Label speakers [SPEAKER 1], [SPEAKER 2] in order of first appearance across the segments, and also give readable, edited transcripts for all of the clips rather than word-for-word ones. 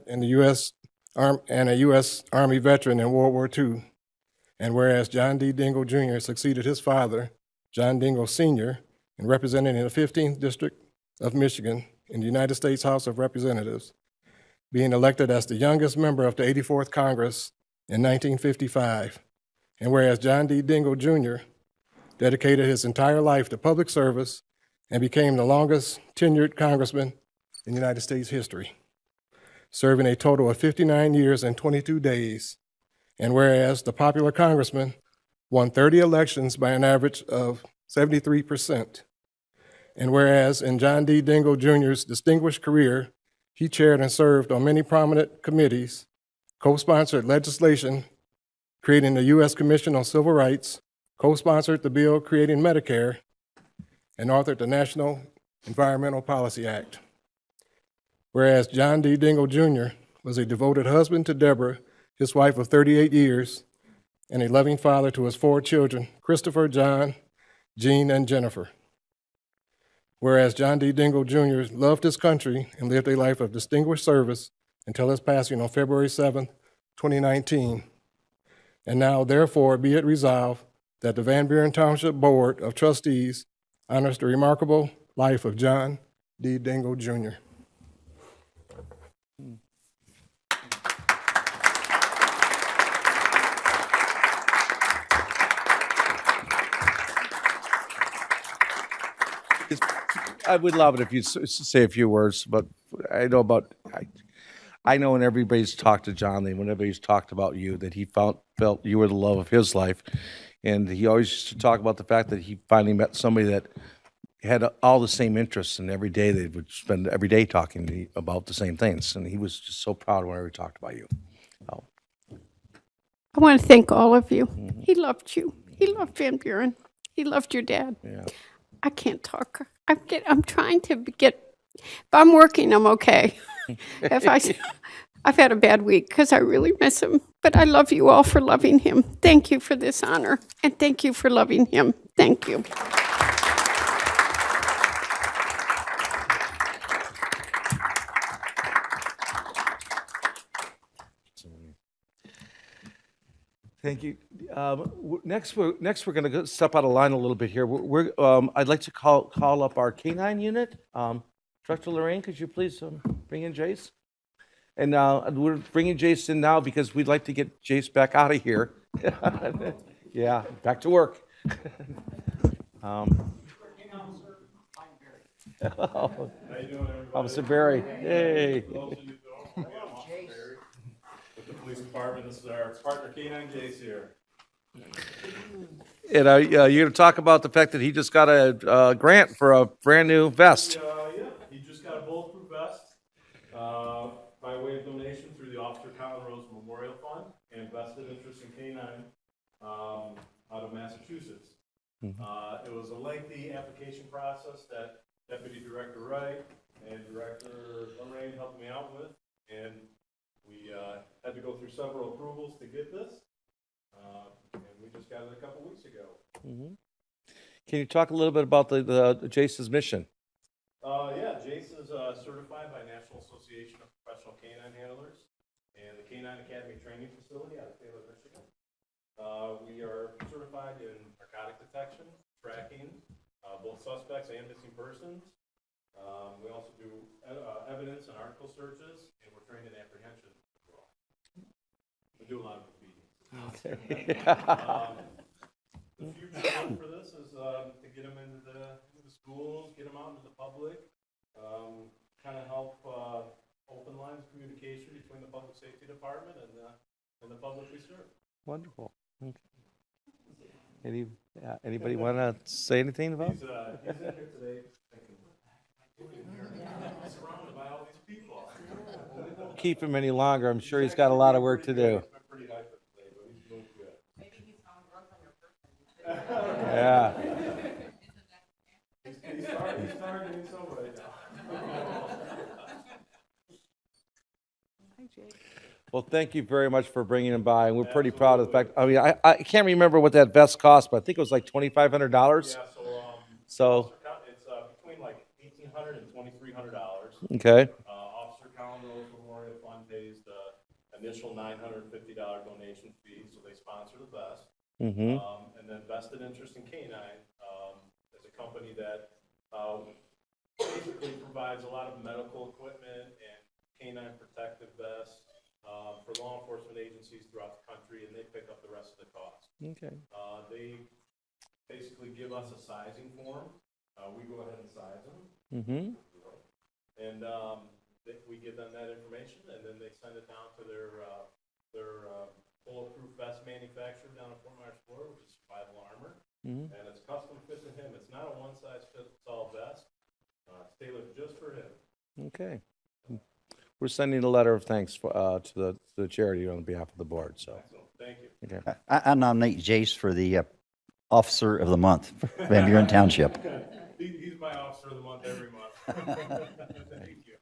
[SPEAKER 1] in the and a U.S. Army veteran in World War II. And whereas John D. Dingle Jr. succeeded his father, John Dingle Sr., in representing the 15th District of Michigan in the United States House of Representatives, being elected as the youngest member of the 84th Congress in 1955. And whereas John D. Dingle Jr. dedicated his entire life to public service and became the longest tenured congressman in United States history, serving a total of 59 years and 22 days. And whereas the popular congressman won 30 elections by an average of 73%. And whereas in John D. Dingle Jr.'s distinguished career, he chaired and served on many prominent committees, co-sponsored legislation creating the U.S. Commission on Civil Rights, co-sponsored the bill creating Medicare, and authored the National Environmental Policy Act. Whereas John D. Dingle Jr. was a devoted husband to Deborah, his wife of 38 years, and a loving father to his 4 children, Christopher, John, Jean, and Jennifer. Whereas John D. Dingle Jr. loved his country and lived a life of distinguished service until his passing on February 7th, 2019. And now, therefore, be it resolved that the Van Buren Township Board of Trustees honors the remarkable life of John D. Dingle Jr.
[SPEAKER 2] I would love it if you'd say a few words, but I know when everybody's talked to John, when everybody's talked about you, that he felt you were the love of his life. And he always used to talk about the fact that he finally met somebody that had all the same interests, and every day they would spend every day talking about the same things. And he was just so proud whenever he talked about you. Oh.
[SPEAKER 3] I want to thank all of you. Mm-hmm. He loved you. He loved Van Buren. He loved your dad.
[SPEAKER 2] Yeah.
[SPEAKER 3] I can't talk. I'm trying to get. If I'm working, I'm okay. I've had a bad week because I really miss him. But I love you all for loving him. Thank you for this honor, and thank you for loving him. Thank you.
[SPEAKER 2] Thank you. Next, we're going to step out of line a little bit here. I'd like to call up our K-9 unit. Director Lorraine, could you please bring in Jace? And we're bringing Jace in now because we'd like to get Jace back out of here. Yeah, back to work. Officer Barry, hey.
[SPEAKER 4] With the police department, this is our partner K-9 Jace here.
[SPEAKER 2] And you're going to talk about the fact that he just got a grant for a brand new vest.
[SPEAKER 4] Yeah, he just got a bulletproof vest by way of donation through the Officer Colin Rose Memorial Fund and vested interest in K-9 out of Massachusetts. Mm-hmm. It was a lengthy application process that Deputy Director Wright and Director Lorraine helped me out with, and we had to go through several approvals to get this, and we just got it a couple weeks ago.
[SPEAKER 2] Mm-hmm. Can you talk a little bit about the Jace's mission?
[SPEAKER 4] Yeah, Jace is certified by National Association of Professional Canine Handlers and the Canine Academy Training Facility out of Taylor, Michigan. We are certified in narcotic detection, tracking, both suspects and missing persons. We also do evidence and article searches, and we're trained in apprehension as well. We do a lot of beatings. Okay. The future for this is to get them into the schools, get them out into the public, kind of help open lines of communication between the public safety department and the public we serve.
[SPEAKER 2] Wonderful. Okay. Anybody want to say anything about?
[SPEAKER 4] He's in here today. Surrounded by all these people.
[SPEAKER 2] Keep him any longer. I'm sure he's got a lot of work to do.
[SPEAKER 4] Pretty hyper today, but he's doing good.
[SPEAKER 5] Maybe he's found growth on your person.
[SPEAKER 2] Yeah.
[SPEAKER 4] He's starting to do so right now.
[SPEAKER 3] Hi, Jake.
[SPEAKER 2] Well, thank you very much for bringing him by, and we're pretty proud of the fact. I mean, I can't remember what that vest cost, but I think it was like $2,500.
[SPEAKER 4] Yeah,
[SPEAKER 2] so
[SPEAKER 4] it's between like $1,800 and $2,300.
[SPEAKER 2] Okay.
[SPEAKER 4] Officer Colin Rose Memorial Fund initial $950 donation fee, so they sponsor the vest.
[SPEAKER 2] Mm-hmm.
[SPEAKER 4] And then vested interest in Canine is a company that basically provides a lot of medical equipment and canine protective vests for law enforcement agencies throughout the country, and they pick up the rest of the cost.
[SPEAKER 2] Okay.
[SPEAKER 4] They basically give us a sizing form. We go ahead and size them.
[SPEAKER 2] Mm-hmm.
[SPEAKER 4] And we give them that information, and then they send it down to their bulletproof vest manufacturer down in Fort Myers, Florida, which is Survival Armor.
[SPEAKER 2] Mm-hmm.
[SPEAKER 4] And it's custom fit to him. It's not a one-size-fits-all vest. It's tailored just for him.
[SPEAKER 2] Okay. We're sending a letter of thanks to the charity on behalf of the board, so.
[SPEAKER 4] Excellent. Thank you.
[SPEAKER 2] Okay.
[SPEAKER 6] I nominate Jace for the Officer of the Month for Van Buren Township.
[SPEAKER 4] He's my officer of the month every month. Thank you.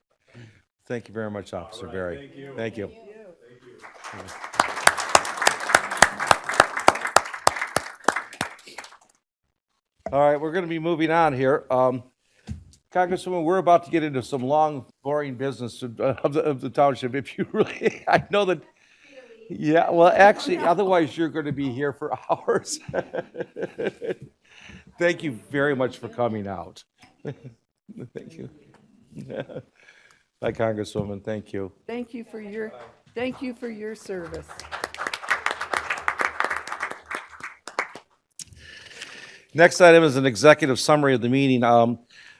[SPEAKER 2] Thank you very much, Officer
[SPEAKER 4] All right,
[SPEAKER 2] Berry.
[SPEAKER 4] thank you.
[SPEAKER 2] Thank you.
[SPEAKER 4] Thank you.
[SPEAKER 2] All right, we're going to be moving on here. Congresswoman, we're about to get into some long, boring business of the township. If you really, I know that, yeah, well, actually, otherwise you're going to be here for hours. Thank you very much for coming out. Thank you. Bye, Congresswoman, thank you.
[SPEAKER 7] Thank you for your service.
[SPEAKER 2] Next item is an executive summary of the meeting.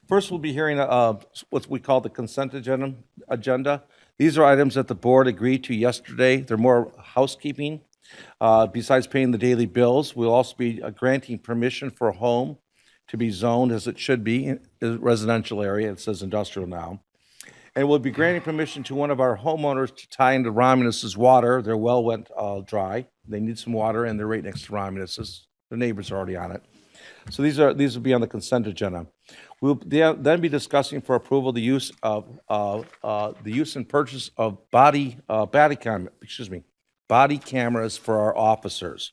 [SPEAKER 2] First, we'll be hearing what we call the consent agenda. These are items that the board agreed to yesterday. They're more housekeeping. Besides paying the daily bills, we'll also be granting permission for a home to be zoned as it should be in a residential area. It says industrial now. And we'll be granting permission to one of our homeowners to tie into Romulus's water. Their well went dry. They need some water, and they're right next to Romulus's. The neighbors are already on it. So these will be on the consent agenda. We'll then be discussing for approval the use and purchase of body cameras for our officers.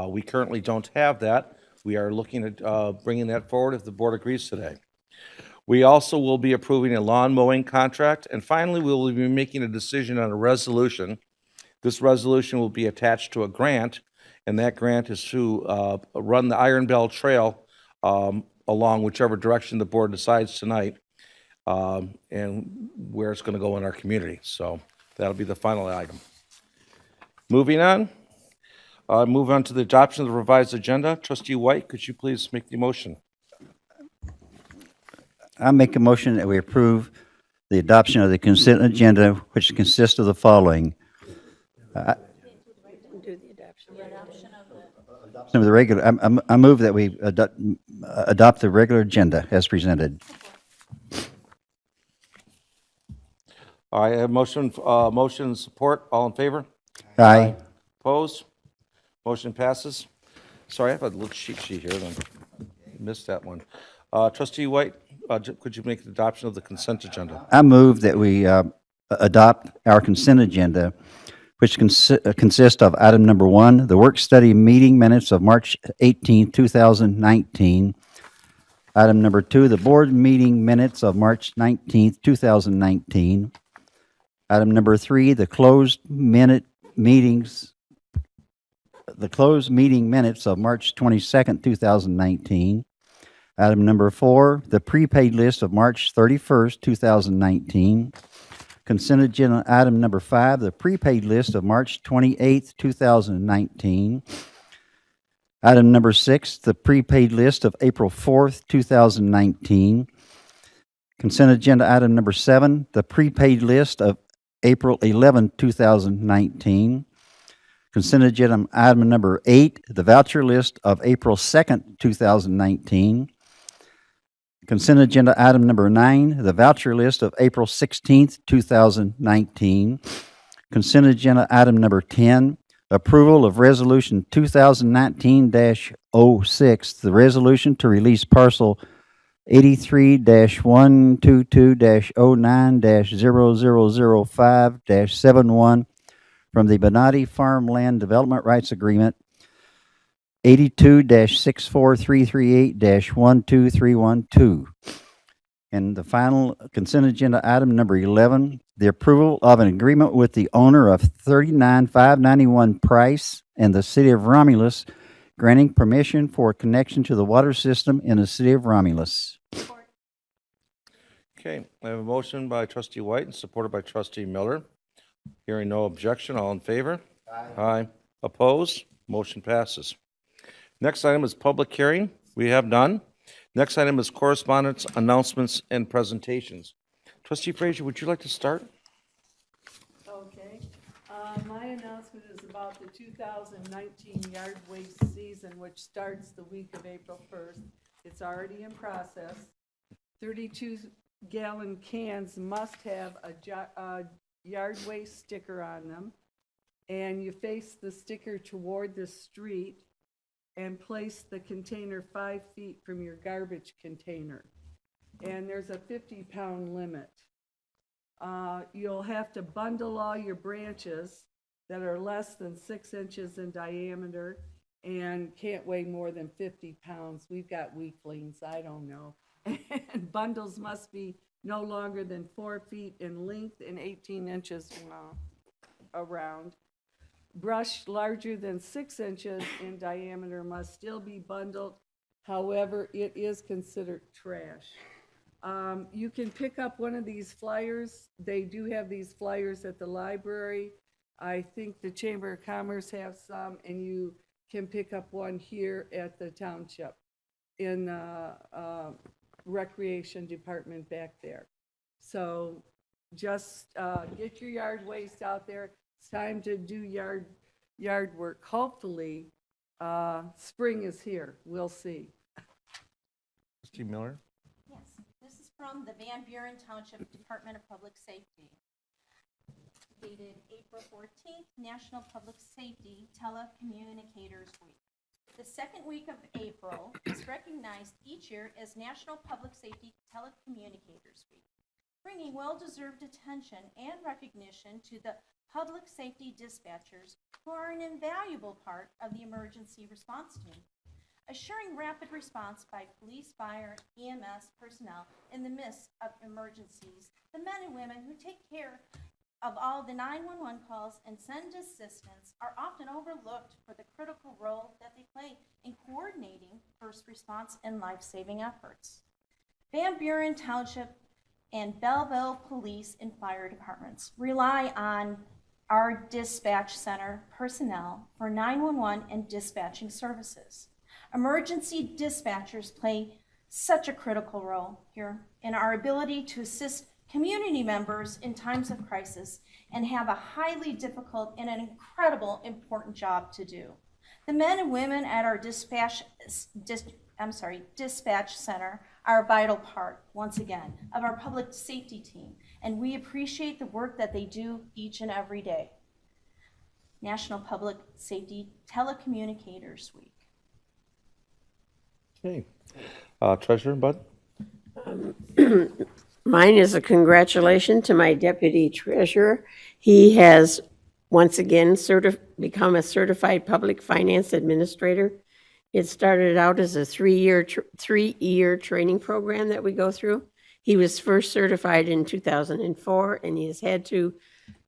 [SPEAKER 2] We currently don't have that. We are looking at bringing that forward if the board agrees today. We also will be approving a lawn mowing contract, and finally, we will be making a decision on a resolution. This resolution will be attached to a grant, and that grant is to run the Iron Bell Trail along whichever direction the board decides tonight, and where it's going to go in our community. So that'll be the final item. Moving on, move on to the adoption of the revised agenda. Trustee White, could you please make the motion?
[SPEAKER 6] I make a motion that we approve the adoption of the consent agenda, which consists of the following. Some of the regular, I move that we adopt the regular agenda as presented.
[SPEAKER 2] All right, I have motion and support. All in favor?
[SPEAKER 6] Aye.
[SPEAKER 2] Opposed? Motion passes. Sorry, I have a little cheat sheet here, and I missed that one. Trustee White, could you make the adoption of the consent agenda?
[SPEAKER 6] I move that we adopt our consent agenda, which consists of item number 1, the work-study meeting minutes of March 18, 2019. Item number 2, the board meeting minutes of March 19, 2019. Item number 3, the closed meeting minutes of March 22, 2019. Item number 4, the prepaid list of March 31, 2019. Consent agenda item number 5, the prepaid list of March 28, 2019. Item number 6, the prepaid list of April 4, 2019. Consent agenda item number 7, the prepaid list of April 11, 2019. Consent agenda item number 8, the voucher list of April 2, 2019. Consent agenda item number 9, the voucher list of April 16, 2019. Consent agenda item number 10, approval of resolution 2019-06, the resolution to release parcel 83-122-09-0005-71 from the Bonatti Farmland Development Rights Agreement 82-64338-12312. And the final consent agenda item number 11, the approval of an agreement with the owner of 39591 Price and the city of Romulus, granting permission for connection to the water system in the city of Romulus.
[SPEAKER 2] Okay, I have a motion by trustee White and supported by trustee Miller. Hearing no objection, all in favor? Aye. Opposed? Motion passes. Next item is public hearing. We have none. Next item is correspondence, announcements, and presentations. Trustee Frazier, would you like to start?
[SPEAKER 7] Okay. My announcement is about the 2019 yard waste season, which starts the week of April 1st. It's already in process. 32-gallon cans must have a yard waste sticker on them. And you face the sticker toward the street and place the container 5 feet from your garbage container. And there's a 50-pound limit. You'll have to bundle all your branches that are less than 6 inches in diameter and can't weigh more than 50 pounds. We've got weaklings, I don't know. And bundles must be no longer than 4 feet in length and 18 inches around. Brush larger than 6 inches in diameter must still be bundled. However, it is considered trash. You can pick up one of these flyers. They do have these flyers at the library. I think the Chamber of Commerce have some, and you can pick up one here at the township in the recreation department back there. So just get your yard waste out there. It's time to do yard work. Hopefully, spring is here. We'll see.
[SPEAKER 2] Trustee Miller?
[SPEAKER 5] Yes, this is from the Van Buren Township Department of Public Safety. Dated April 14th, National Public Safety Telecommunicators Week. The second week of April is recognized each year as National Public Safety Telecommunicators Week, bringing well-deserved attention and recognition to the public safety dispatchers who are an invaluable part of the emergency response team, assuring rapid response by police, fire, EMS personnel in the midst of emergencies. The men and women who take care of all the 911 calls and send assistance are often overlooked for the critical role that they play in coordinating first response and life-saving efforts. Van Buren Township and Belleville Police and Fire Departments rely on our dispatch center personnel for 911 and dispatching services. Emergency dispatchers play such a critical role here in our ability to assist community members in times of crisis and have a highly difficult and an incredible important job to do. The men and women at our dispatch center are a vital part, once again, of our public safety team, and we appreciate the work that they do each and every day. National Public Safety Telecommunicators Week.
[SPEAKER 2] Okay. Treasurer Bud?
[SPEAKER 8] Mine is a congratulation to my deputy treasurer. He has once again become a certified public finance administrator. It started out as a three-year training program that we go through. He was first certified in 2004, and he has had to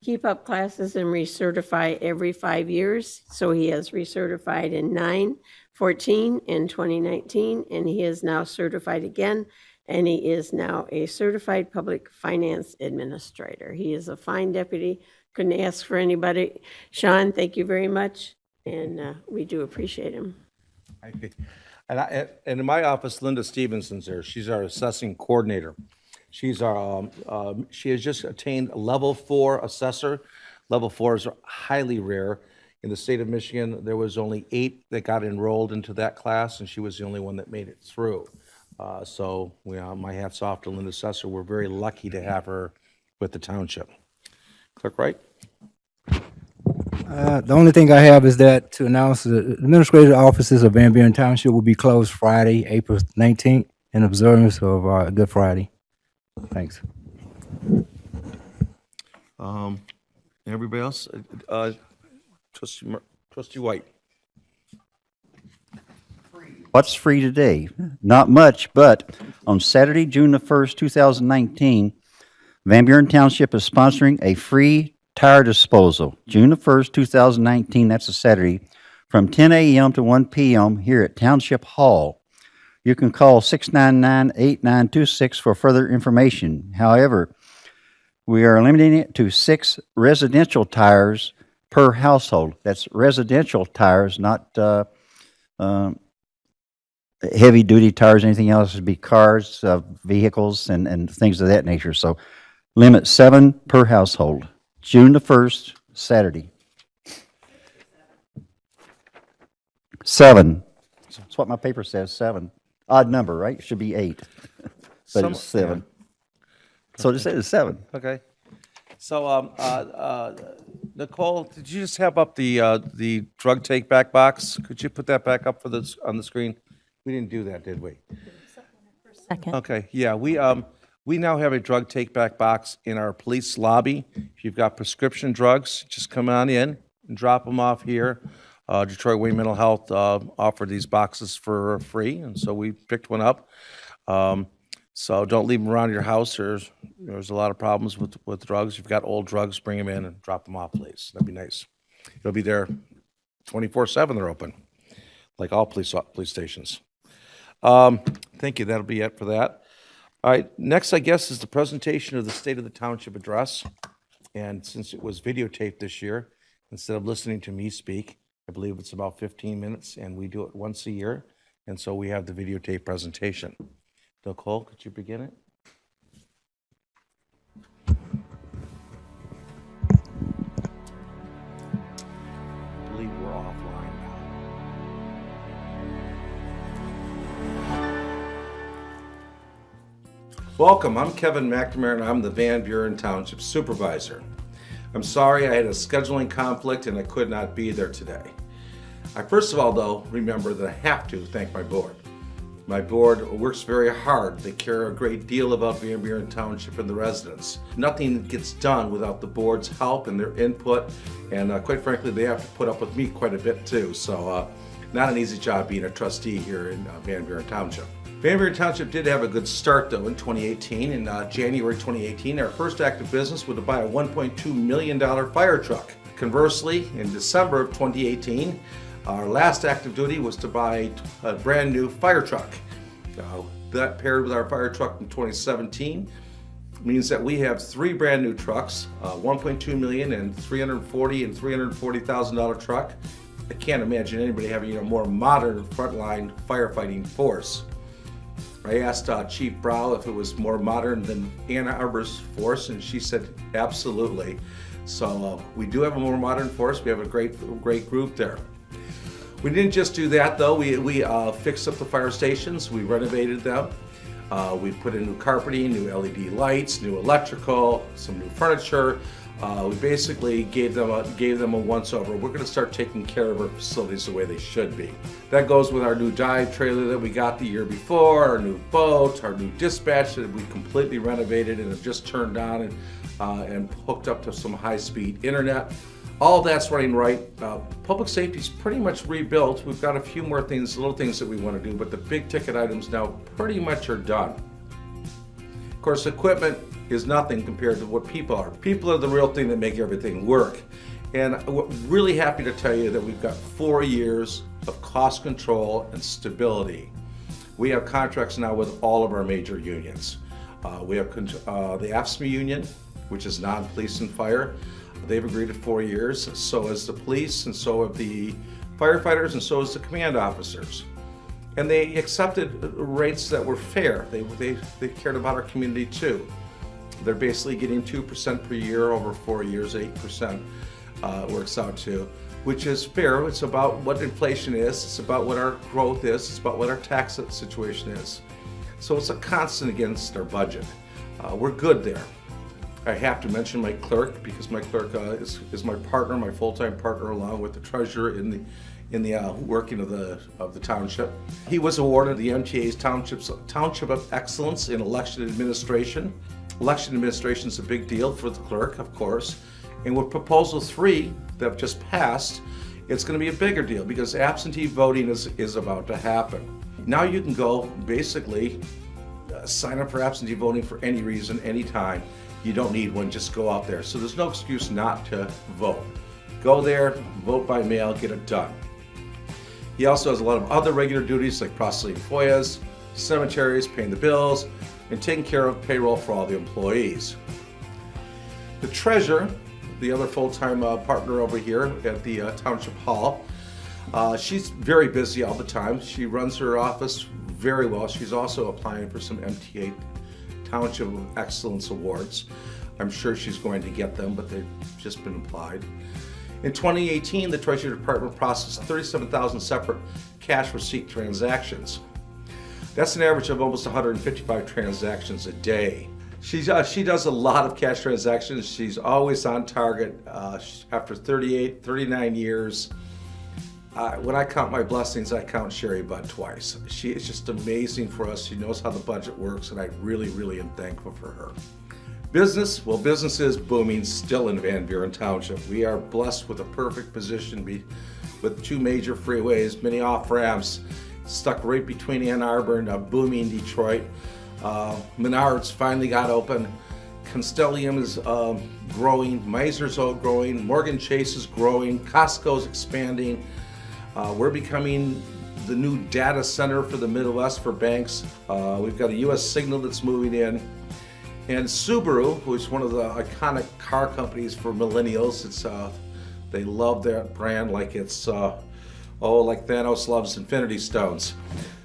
[SPEAKER 8] keep up classes and recertify every 5 years. So he has recertified in 9, 14, and 2019, and he is now certified again, and he is now a certified public finance administrator. He is a fine deputy. Couldn't ask for anybody. Sean, thank you very much, and we do appreciate him.
[SPEAKER 2] And in my office, Linda Stevenson's there. She's our assessing coordinator. She's our, she has just attained a level 4 assessor. Level 4s are highly rare. In the state of Michigan, there was only 8 that got enrolled into that class, and she was the only one that made it through. So my hat's off to Linda Assessor. We're very lucky to have her with the township. Clerk Wright?
[SPEAKER 9] The only thing I have is that to announce the administrative offices of Van Buren Township will be closed Friday, April 19th, in observance of Good Friday. Thanks.
[SPEAKER 2] Everybody else? Trustee White?
[SPEAKER 6] What's free today? Not much, but on Saturday, June the 1st, 2019, Van Buren Township is sponsoring a free tire disposal, June the 1st, 2019, that's a Saturday, from 10 a.m. to 1 p.m. here at Township Hall. You can call 699-8926 for further information. However, we are limiting it to 6 residential tires per household. That's residential tires, not heavy-duty tires, anything else would be cars, vehicles, and things of that nature. So limit 7 per household. June the 1st, Saturday. 7. That's what my paper says, 7. Odd number, right? It should be 8. But it's 7. So just say it's 7.
[SPEAKER 2] Okay. So, Nicole, did you just have up the drug take-back box? Could you put that back up on the screen? We didn't do that, did we?
[SPEAKER 5] Second.
[SPEAKER 2] Okay, yeah, we now have a drug take-back box in our police lobby. If you've got prescription drugs, just come on in and drop them off here. Detroit Wayne Mental Health offered these boxes for free, and so we picked one up. So don't leave them around your house. There's a lot of problems with drugs. If you've got old drugs, bring them in and drop them off, please. That'd be nice. It'll be there 24/7. They're open, like all police stations. Thank you. That'll be it for that. All right. Next, I guess, is the presentation of the State of the Township address. And since it was videotaped this year, instead of listening to me speak, I believe it's about 15 minutes, and we do it once a year. And so we have the videotape presentation. Nicole, could you begin it? I believe we're offline now. Welcome, I'm Kevin McNamara, and I'm the Van Buren Township Supervisor. I'm sorry I had a scheduling conflict and I could not be there today. I first of all, though, remember that I have to thank my board. My board works very hard. They care a great deal about Van Buren Township and the residents. Nothing gets done without the board's help and their input, and quite frankly, they have to put up with me quite a bit too. So not an easy job being a trustee here in Van Buren Township. Van Buren Township did have a good start though in 2018. In January 2018, our first act of business was to buy a $1.2 million fire truck. Conversely, in December of 2018, our last active duty was to buy a brand new fire truck. That paired with our fire truck in 2017 means that we have 3 brand new trucks, $1.2 million and $340,000 and $340,000 truck. I can't imagine anybody having a more modern frontline firefighting force. I asked Chief Brow if it was more modern than Ann Arbor's force, and she said absolutely. So we do have a more modern force. We have a great group there. We didn't just do that though. We fixed up the fire stations. We renovated them. We put in new carpeting, new LED lights, new electrical, some new furniture. We basically gave them a once-over. We're going to start taking care of our facilities the way they should be. That goes with our new dive trailer that we got the year before, our new boat, our new dispatch that we completely renovated and have just turned on and hooked up to some high-speed internet. All that's running right. Public safety's pretty much rebuilt. We've got a few more things, little things that we want to do, but the big ticket items now pretty much are done. Of course, equipment is nothing compared to what people are. People are the real thing that make everything work. And we're really happy to tell you that we've got 4 years of cost control and stability. We have contracts now with all of our major unions. We have the AFSCME union, which is non-police and fire. They've agreed to 4 years, so has the police, and so have the firefighters, and so has the command officers. And they accepted rates that were fair. They cared about our community too. They're basically getting 2% per year over 4 years, 8% works out to, which is fair. It's about what inflation is, it's about what our growth is, it's about what our tax situation is. So it's a constant against our budget. We're good there. I have to mention my clerk, because my clerk is my partner, my full-time partner, along with the treasurer in the working of the township. He was awarded the MTA's Township of Excellence in Election Administration. Election administration is a big deal for the clerk, of course. And with Proposal 3 that just passed, it's going to be a bigger deal because absentee voting is about to happen. Now you can go basically sign up for absentee voting for any reason, anytime. you don't need one, just go out there. So there's no excuse not to vote. Go there, vote by mail, get it done. He also has a lot of other regular duties like processing FOIAs, cemeteries, paying the bills, and taking care of payroll for all the employees. The treasurer, the other full-time partner over here at the Township Hall, she's very busy all the time. She runs her office very well. She's also applying for some MTA Township Excellence Awards. I'm sure she's going to get them, but they've just been applied. In 2018, the Treasury Department processed 37,000 separate cash receipt transactions. That's an average of almost 155 transactions a day. She does a lot of cash transactions. She's always on target. After 39 years, when I count my blessings, I count Sherry Budd twice. She is just amazing for us. She knows how the budget works, and I really, really am thankful for her. Business, well, business is booming still in Van Buren Township. We are blessed with a perfect position with two major freeways, many off-ramps, stuck right between Ann Arbor and booming Detroit. Menards finally got open. Constellium is growing, Meisner's growing, Morgan Chase is growing, Costco's expanding. We're becoming the new data center for the Midwest for banks. We've got a US Signal that's moving in. And Subaru, who's one of the iconic car companies for millennials, they love that brand like it's, like Thanos loves Infinity Stones.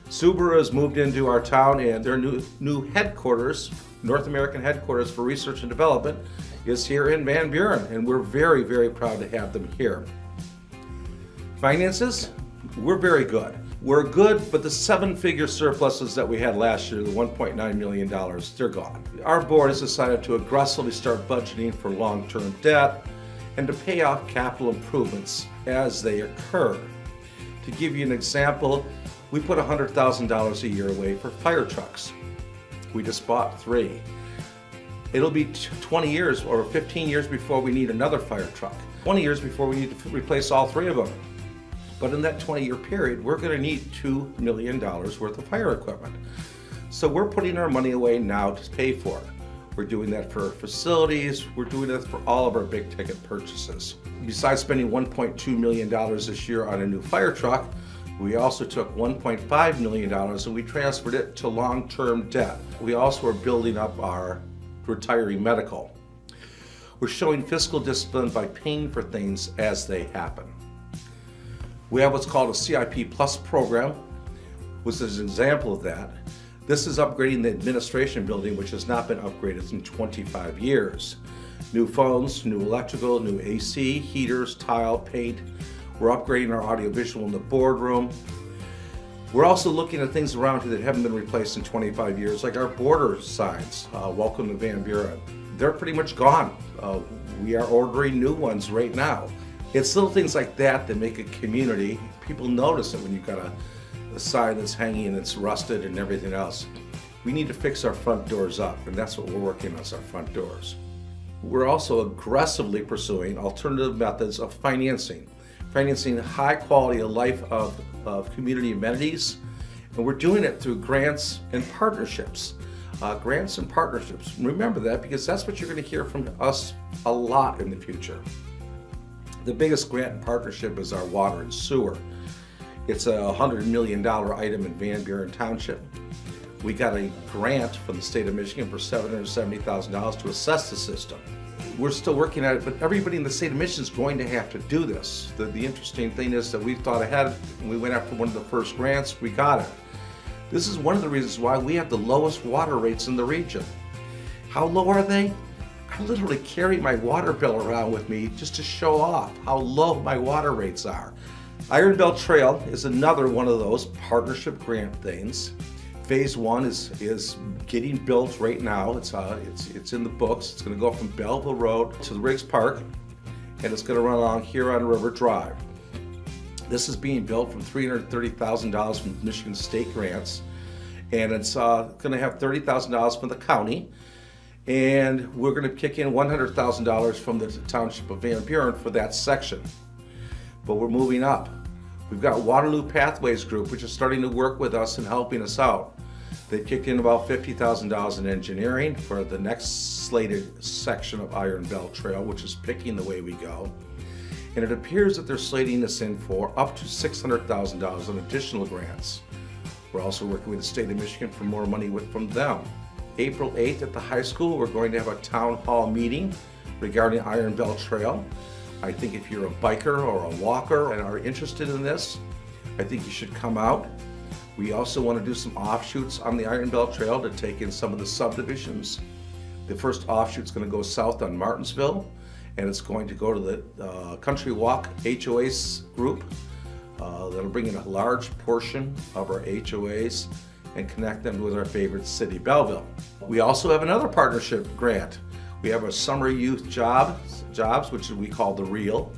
[SPEAKER 2] Subaru has moved into our town, and their new headquarters, North American headquarters for research and development, is here in Van Buren, and we're very, very proud to have them here. Finances, we're very good. We're good, but the seven-figure surpluses that we had last year, the $1.9 million, they're gone. Our board has decided to aggressively start budgeting for long-term debt and to pay off capital improvements as they occur. To give you an example, we put $100,000 a year away for fire trucks. We just bought 3. It'll be 20 years or 15 years before we need another fire truck. 20 years before we need to replace all 3 of them. But in that 20-year period, we're going to need $2 million worth of fire equipment. So we're putting our money away now to pay for it. We're doing that for facilities. We're doing that for all of our big ticket purchases. Besides spending $1.2 million this year on a new fire truck, we also took $1.5 million and we transferred it to long-term debt. We also are building up our retiree medical. We're showing fiscal discipline by paying for things as they happen. We have what's called a CIP Plus program, which is an example of that. This is upgrading the administration building, which has not been upgraded in 25 years. New phones, new electrical, new AC, heaters, tile, paint. We're upgrading our audiovisual in the boardroom. We're also looking at things around here that haven't been replaced in 25 years, like our border signs, welcome to Van Buren. They're pretty much gone. We are ordering new ones right now. It's little things like that that make a community. People notice it when you've got a sign that's hanging and it's rusted and everything else. We need to fix our front doors up, and that's what we're working on, is our front doors. We're also aggressively pursuing alternative methods of financing high quality of life of community amenities, and we're doing it through grants and partnerships. Remember that, because that's what you're going to hear from us a lot in the future. The biggest grant and partnership is our water and sewer. It's a $100 million item in Van Buren Township. We got a grant from the state of Michigan for $770,000 to assess the system. We're still working at it, but everybody in the state of Michigan is going to have to do this. The interesting thing is that we thought ahead, and we went after one of the first grants, we got it. This is one of the reasons why we have the lowest water rates in the region. How low are they? I literally carry my water bill around with me just to show off how low my water rates are. Iron Belt Trail is another one of those partnership grant things. Phase 1 is getting built right now. It's in the books. It's going to go from Belleville Road to the Riggs Park, and it's going to run along Huron River Drive. This is being built from $330,000 from Michigan State grants, and it's going to have $30,000 from the county. And we're going to kick in $100,000 from the Township of Van Buren for that section. But we're moving up. We've got Waterloo Pathways Group, which is starting to work with us and helping us out. They kicked in about $50,000 in engineering for the next slated section of Iron Belt Trail, which is Picking the Way We Go. And it appears that they're slating this in for up to $600,000 in additional grants. We're also working with the state of Michigan for more money from them. April 8th at the high school, we're going to have a town hall meeting regarding Iron Belt Trail. I think if you're a biker or a walker and are interested in this, I think you should come out. We also want to do some offshoots on the Iron Belt Trail to take in some of the subdivisions. The first offshoot's going to go south on Martinsville, and it's going to go to the Country Walk HOAs group. That'll bring in a large portion of our HOAs and connect them with our favorite city, Belleville. We also have another partnership grant. We have a summer youth jobs, which we call the Reel.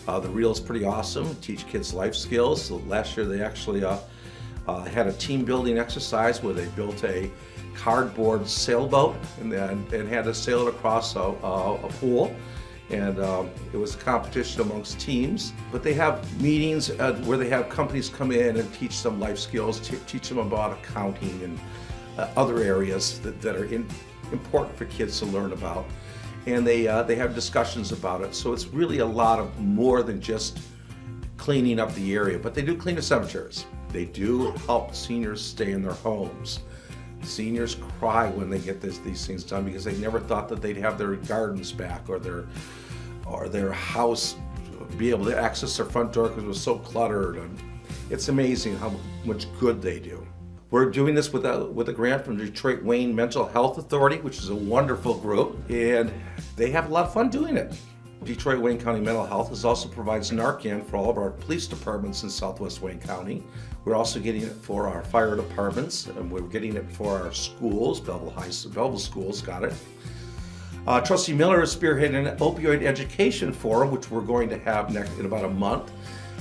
[SPEAKER 2] The Reel is pretty awesome, teach kids life skills. So last year they actually had a team building exercise where they built a cardboard sailboat and had to sail it across a pool. And it was a competition amongst teams. But they have meetings where they have companies come in and teach them life skills, teach them about accounting and other areas that are important for kids to learn about. And they have discussions about it. So it's really a lot of more than just cleaning up the area. But they do clean the cemeteries. They do help seniors stay in their homes. Seniors cry when they get these things done because they never thought that they'd have their gardens back or their house be able to access their front door because it was so cluttered. And it's amazing how much good they do. We're doing this with a grant from the Detroit Wayne Mental Health Authority, which is a wonderful group, and they have a lot of fun doing it. Detroit Wayne County Mental Health also provides Narcan for all of our police departments in Southwest Wayne County. We're also getting it for our fire departments, and we're getting it for our schools. Belleville Schools got it. Trustee Miller is spearheading an opioid education forum, which we're going to have in about a month.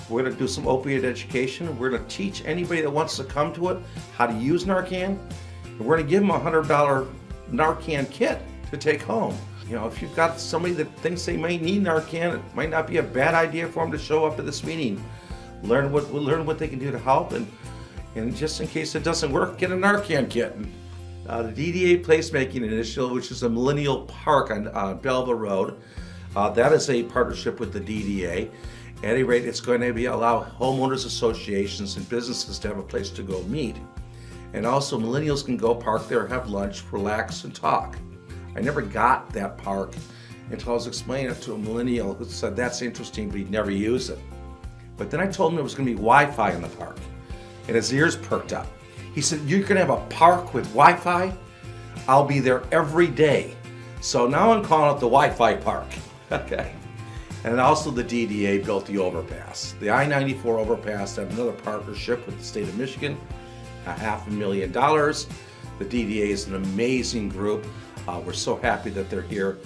[SPEAKER 2] We're going to do some opioid education. We're going to teach anybody that wants to come to it how to use Narcan. And we're going to give them a $100 Narcan kit to take home. You know, if you've got somebody that thinks they might need Narcan, it might not be a bad idea for them to show up at this meeting. Learn what they can do to help, and just in case it doesn't work, get a Narcan kit. The DDA Placemaking Initiative, which is a millennial park on Belleville Road, that is a partnership with the DDA. At any rate, it's going to allow homeowners associations and businesses to have a place to go meet. And also millennials can go park there, have lunch, relax, and talk. I never got that park until I was explaining it to a millennial who said that's interesting, but he'd never use it. But then I told him there was going to be Wi-Fi in the park, and his ears perked up. He said, "You're going to have a park with Wi-Fi? I'll be there every day." So now I'm calling it the Wi-Fi Park. Okay. And also the DDA built the overpass. The I-94 overpass had another partnership with the state of Michigan, $500,000. The DDA is an amazing group. We're so happy that they're here.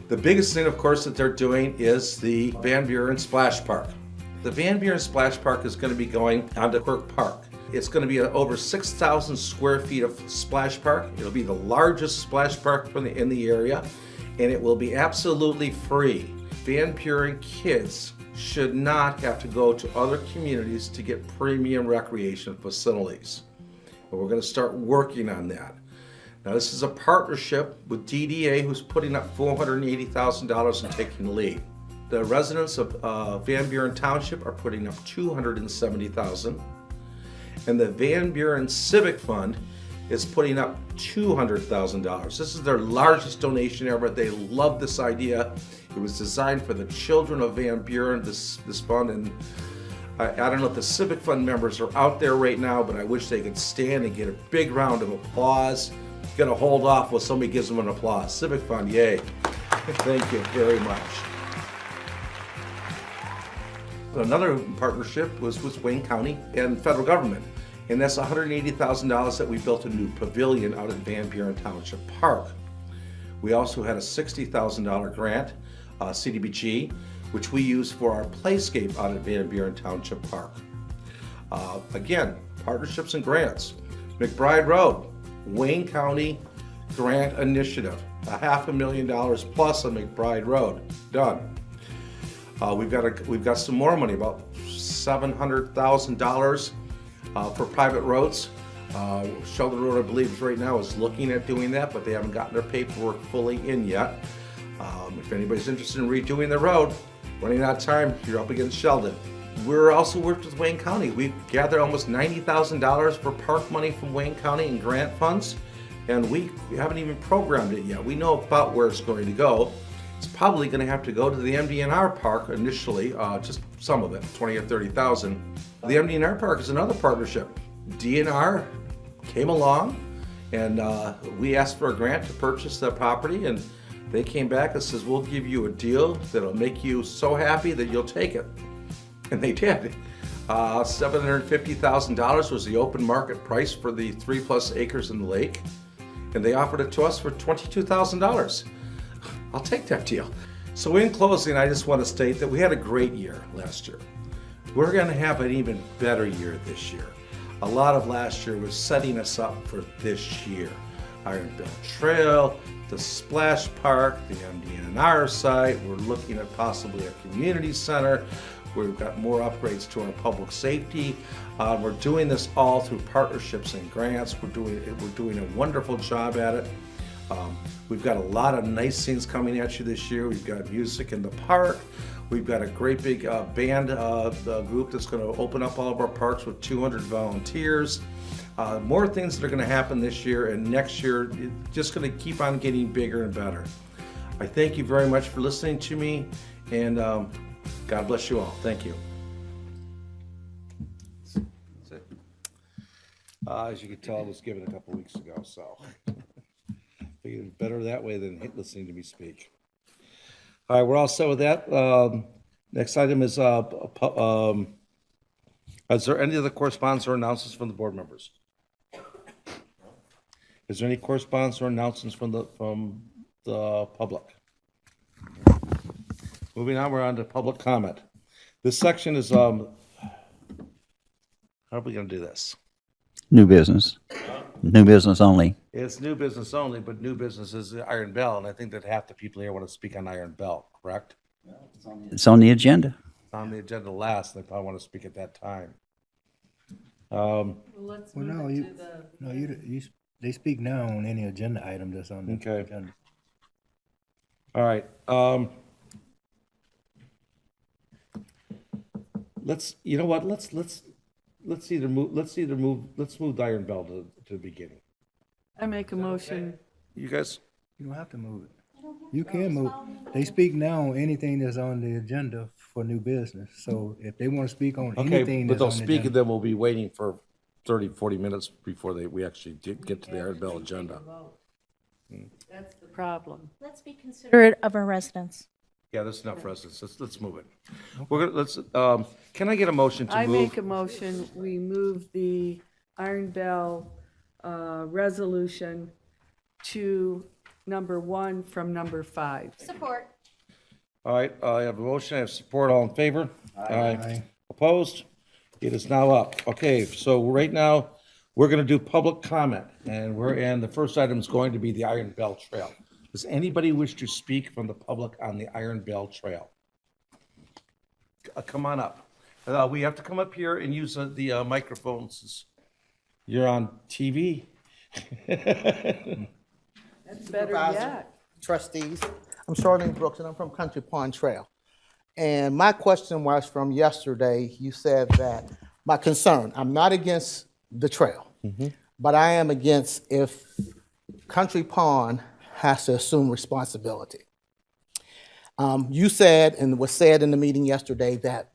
[SPEAKER 2] The biggest thing, of course, that they're doing is the Van Buren Splash Park. The Van Buren Splash Park is going to be going onto Quirk Park. It's going to be over 6,000 square feet of splash park. It'll be the largest splash park in the area, and it will be absolutely free. Van Buren kids should not have to go to other communities to get premium recreation facilities. And we're going to start working on that. Now, this is a partnership with DDA, who's putting up $480,000 and taking the lead. The residents of Van Buren Township are putting up $270,000, and the Van Buren Civic Fund is putting up $200,000. This is their largest donation ever. They love this idea. It was designed for the children of Van Buren, this fund, and I don't know if the Civic Fund members are out there right now, but I wish they could stand and get a big round of applause. Gonna hold off while somebody gives them an applause. Civic Fund, yay. Thank you very much. Another partnership was with Wayne County and federal government, and that's $180,000 that we built a new pavilion out at Van Buren Township Park. We also had a $60,000 grant, CDBG, which we use for our playscape out at Van Buren Township Park. Again, partnerships and grants. McBride Road, Wayne County Grant Initiative, $500,000 plus on McBride Road, done. We've got some more money, about $700,000 for private roads. Sheldon Road, I believe, right now is looking at doing that, but they haven't gotten their paperwork fully in yet. If anybody's interested in redoing the road, running out of time, you're up against Sheldon. We're also worked with Wayne County. We've gathered almost $90,000 for park money from Wayne County and grant funds, and we haven't even programmed it yet. We know about where it's going to go. It's probably going to have to go to the MDNR park initially, just some of it, 20 or 30,000. The MDNR park is another partnership. DNR came along, and we asked for a grant to purchase that property, and they came back and says, we'll give you a deal that'll make you so happy that you'll take it. And they did. $750,000 was the open market price for the 3+ acres in the lake, and they offered it to us for $22,000. I'll take that deal. So in closing, I just want to state that we had a great year last year. We're going to have an even better year this year. A lot of last year was setting us up for this year. Iron Bell Trail, the Splash Park, the MDNR site. We're looking at possibly a community center. We've got more upgrades to our public safety. We're doing this all through partnerships and grants. We're doing a wonderful job at it. We've got a lot of nice things coming at you this year. We've got music in the park. We've got a great big band group that's going to open up all of our parks with 200 volunteers. More things that are going to happen this year, and next year it's just going to keep on getting bigger and better. I thank you very much for listening to me, and God bless you all. Thank you. That's it. As you can tell, I was given a couple weeks ago, so figured better that way than listening to me speak. All right, we're all set with that. Next item is there any other correspondence or announcements from the board members? Is there any correspondence or announcements from the public? Moving on, we're on to public comment. This section is how are we going to do this?
[SPEAKER 6] New business. New business only.
[SPEAKER 2] It's new business only, but new business is Iron Bell, and I think that half the people here want to speak on Iron Bell, correct?
[SPEAKER 6] It's on the agenda.
[SPEAKER 2] It's on the agenda last, and they probably want to speak at that time.
[SPEAKER 7] Let's
[SPEAKER 9] Well,
[SPEAKER 7] move
[SPEAKER 9] no,
[SPEAKER 7] it
[SPEAKER 9] you,
[SPEAKER 7] to the,
[SPEAKER 9] no, they speak now on any agenda item that's on the
[SPEAKER 2] Okay.
[SPEAKER 9] agenda.
[SPEAKER 2] All right. You know what? Let's move the Iron Bell to the beginning.
[SPEAKER 7] I make a motion.
[SPEAKER 2] You guys,
[SPEAKER 9] You don't have to move it. You can move. They speak now on anything that's on the agenda for new business. So if they want to speak on
[SPEAKER 2] okay,
[SPEAKER 9] anything
[SPEAKER 2] but
[SPEAKER 9] that's
[SPEAKER 2] they'll
[SPEAKER 9] on the
[SPEAKER 2] speak, and
[SPEAKER 9] agenda.
[SPEAKER 2] then we'll be waiting for 30, 40 minutes before we actually get to the Iron Bell agenda.
[SPEAKER 7] That's the problem.
[SPEAKER 5] Let's be considerate of our residents.
[SPEAKER 2] Yeah, that's enough for us. Let's move it. We're gonna can I get a motion to
[SPEAKER 7] I
[SPEAKER 2] move?
[SPEAKER 7] make a motion, we move the Iron Bell resolution to number 1 from number 5.
[SPEAKER 5] Support.
[SPEAKER 2] All right, I have a motion, I have support, all in favor?
[SPEAKER 9] Aye.
[SPEAKER 2] Opposed? It is now up. Okay, so right now, we're gonna do public comment, and the first item is going to be the Iron Bell Trail. Does anybody wish to speak from the public on the Iron Bell Trail? Come on up. We have to come up here and use the microphones. You're on TV.
[SPEAKER 7] That's better
[SPEAKER 10] Supervisor,
[SPEAKER 7] yet.
[SPEAKER 10] Trustees, I'm Charlene Brooks, and I'm from Country Pond Trail. And my question was from yesterday, you said that, my concern, I'm not against the trail, but I am against if Country Pond has to assume responsibility. You said, and was said in the meeting yesterday, that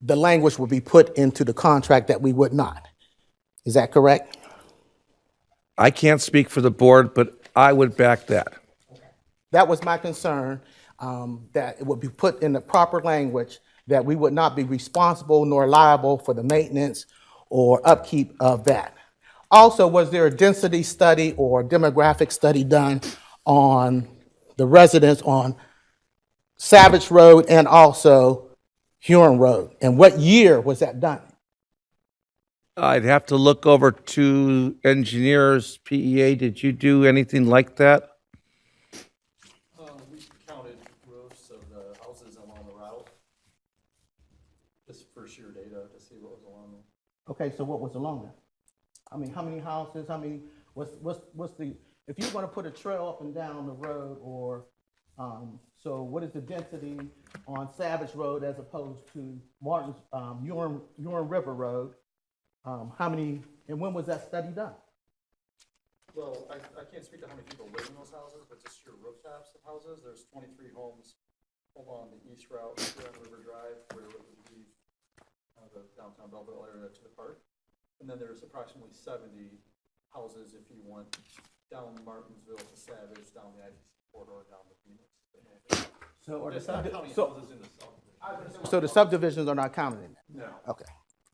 [SPEAKER 10] the language would be put into the contract that we would not. Is that correct?
[SPEAKER 2] I can't speak for the board, but I would back that.
[SPEAKER 10] That was my concern, that it would be put in the proper language, that we would not be responsible nor liable for the maintenance or upkeep of that. Also, was there a density study or demographic study done on the residents on Savage Road and also Huron Road? And what year was that done?
[SPEAKER 2] I'd have to look over to engineers, PEA. Did you do anything like that?
[SPEAKER 4] We counted roofs of the houses along the route, just for sheer data to see what was along them.
[SPEAKER 10] Okay, so what was along there? I mean, how many houses, what's the, if you're gonna put a trail up and down the road, or, so what is the density on Savage Road as opposed to Martin's, Urine River Road? How many, and when was that study done?
[SPEAKER 11] Well, I can't speak to how many people live in those houses, but just your rooftops of houses, there's 23 homes along the east route here on River Drive, where it would leave the downtown Belleville area to the park. And then there's approximately 70 houses if you went down Martinsville to Savage, down the ITC corridor, down to Phoenix.
[SPEAKER 10] So are the
[SPEAKER 11] That's not counting
[SPEAKER 10] so,
[SPEAKER 11] houses in the subdivision.
[SPEAKER 10] so the subdivisions are not counted in that?
[SPEAKER 11] No.
[SPEAKER 10] Okay.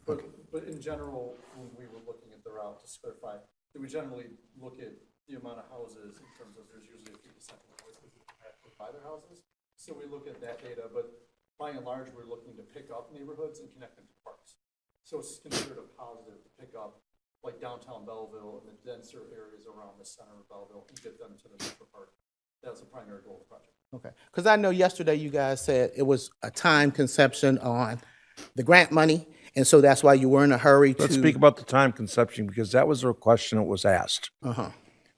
[SPEAKER 11] But in general, when we were looking at the route, just to clarify, that we generally look at the amount of houses in terms of there's usually a few percent of voices that have to buy their houses. So we look at that data, but by and large, we're looking to pick up neighborhoods and connect them to parks. So it's considered a positive to pick up like downtown Belleville and the denser areas around the center of Belleville and get them to the metro park. That's the primary goal of the project.
[SPEAKER 10] Okay, because I know yesterday you guys said it was a time conception on the grant money, and so that's why you were in a hurry to.
[SPEAKER 2] Let's speak about the time conception, because that was a question that was asked.
[SPEAKER 10] Uh-huh.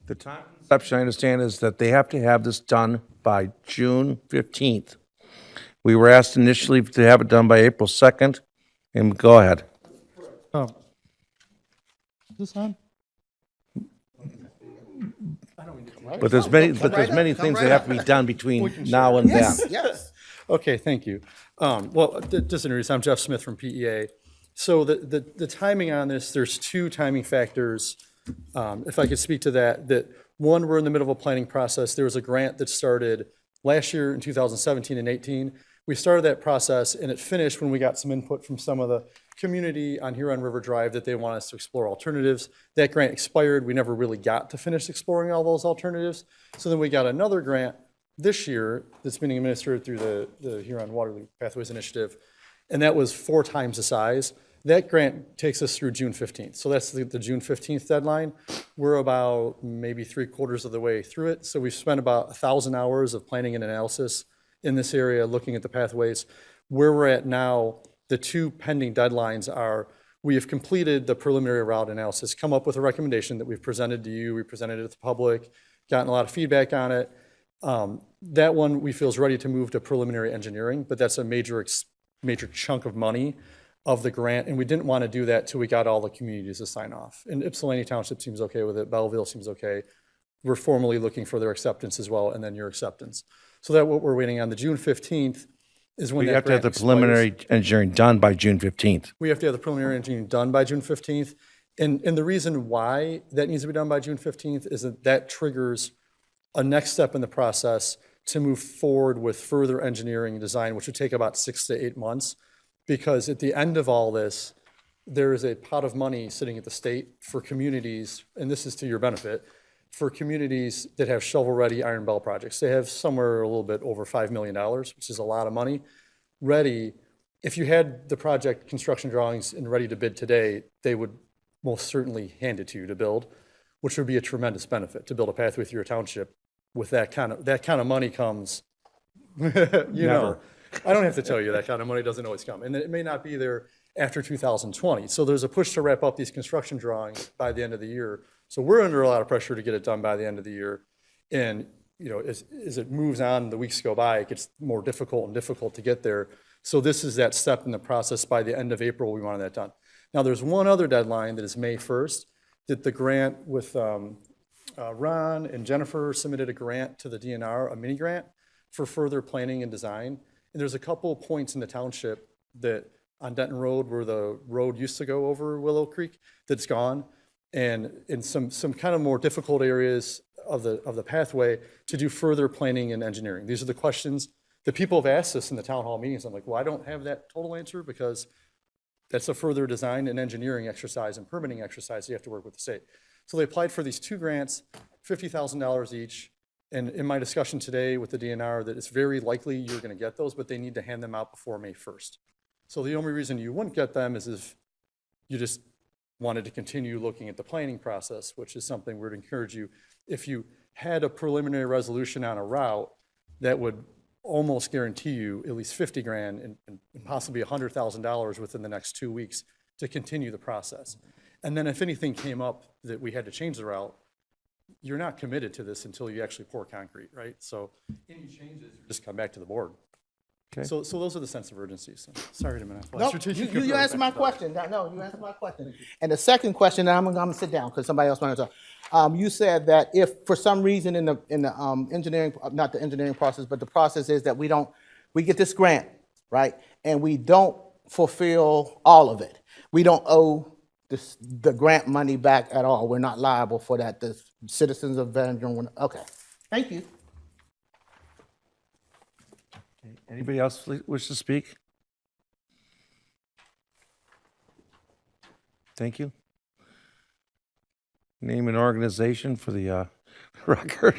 [SPEAKER 2] The time conception, I understand, is that they have to have this done by June 15th. We were asked initially to have it done by April 2nd, and go ahead.
[SPEAKER 11] Is this on?
[SPEAKER 2] But there's many things that have to be done between now and then.
[SPEAKER 10] Yes, yes.
[SPEAKER 11] Okay, thank you. Well, just introduce, I'm Jeff Smith from PEA. So the timing on this, there's two timing factors. If I could speak to that one, we're in the middle of a planning process. There was a grant that started last year in 2017 and 18. We started that process and it finished when we got some input from some of the community on Huron River Drive that they want us to explore alternatives. That grant expired. We never really got to finish exploring all those alternatives. So then we got another grant this year that's being administered through the Huron Waterloo Pathways Initiative, and that was 4 times the size. That grant takes us through June 15th. So that's the June 15th deadline. We're about maybe 3/4 of the way through it. So we've spent about 1,000 hours of planning and analysis in this area, looking at the pathways. Where we're at now, the two pending deadlines are, we have completed the preliminary route analysis, come up with a recommendation that we've presented to you, we presented it to the public, gotten a lot of feedback on it. That one we feel is ready to move to preliminary engineering, but that's a major chunk of money of the grant, and we didn't want to do that till we got all the communities to sign off. And Ypsilanti Township seems okay with it, Belleville seems okay. We're formally looking for their acceptance as well, and then your acceptance. So that's what we're waiting on. The June 15th is when
[SPEAKER 2] We
[SPEAKER 11] that
[SPEAKER 2] have to have
[SPEAKER 11] grant
[SPEAKER 2] the preliminary
[SPEAKER 11] expires.
[SPEAKER 2] engineering done by June 15th.
[SPEAKER 11] We have to have the preliminary engineering done by June 15th. And the reason why that needs to be done by June 15th is that triggers a next step in the process to move forward with further engineering and design, which would take about 6 to 8 months. Because at the end of all this, there is a pot of money sitting at the state for communities, and this is to your benefit, for communities that have shovel-ready iron bell projects. They have somewhere a little bit over $5 million, which is a lot of money, ready. If you had the project construction drawings and ready to bid today, they would most certainly hand it to you to build, which would be a tremendous benefit to build a pathway through your township. With that kind of money comes, know, I don't have to tell you that kind of money doesn't always come, and it may not be there after 2020. So there's a push to wrap up these construction drawings by the end of the year. So we're under a lot of pressure to get it done by the end of the year. And as it moves on, the weeks go by, it gets more difficult and difficult to get there. So this is that step in the process. By the end of April, we wanted that done. Now, there's one other deadline that is May 1st, that the grant with Ron and Jennifer submitted a grant to the DNR, a mini grant for further planning and design. And there's a couple of points in the township that on Denton Road, where the road used to go over Willow Creek, that's gone. And in some kind of more difficult areas of the pathway to do further planning and engineering. These are the questions that people have asked us in the town hall meetings. I'm like, well, I don't have that total answer because that's a further design and engineering exercise and permitting exercise. You have to work with the state. So they applied for these 2 grants, $50,000 each. And in my discussion today with the DNR, that it's very likely you're going to get those, but they need to hand them out before May 1st. So the only reason you wouldn't get them is if you just wanted to continue looking at the planning process, which is something we'd encourage you. If you had a preliminary resolution on a route, that would almost guarantee you at least 50 grand and possibly $100,000 within the next 2 weeks to continue the process. And then if anything came up that we had to change the route, you're not committed to this until you actually pour concrete, right? So any changes, just come back to the board.
[SPEAKER 2] Okay.
[SPEAKER 11] So those are the sense of urgency. So sorry to monopolize.
[SPEAKER 10] No,
[SPEAKER 11] strategic
[SPEAKER 10] you
[SPEAKER 11] approach.
[SPEAKER 10] answered my question. No, you answered my question. And the second question, and I'm gonna sit down because somebody else wanted to talk. You said that if for some reason in the engineering, not the engineering process, but the process is that we get this grant, right? And we don't fulfill all of it. We don't owe the grant money back at all. We're not liable for that. The citizens of Van Buren, okay. Thank you.
[SPEAKER 2] Anybody else wish to speak? Thank you. Name an organization for the record.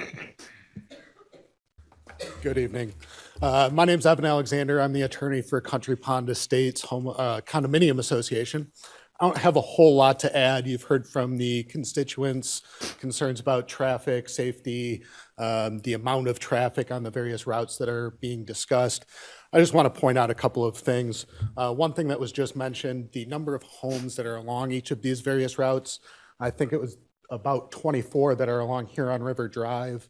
[SPEAKER 12] Good evening. My name's Evan Alexander. I'm the attorney for Country Pond Estates Home Condominium Association. I don't have a whole lot to add. You've heard from the constituents, concerns about traffic, safety, the amount of traffic on the various routes that are being discussed. I just want to point out a couple of things. One thing that was just mentioned, the number of homes that are along each of these various routes. I think it was about 24 that are along Huron River Drive.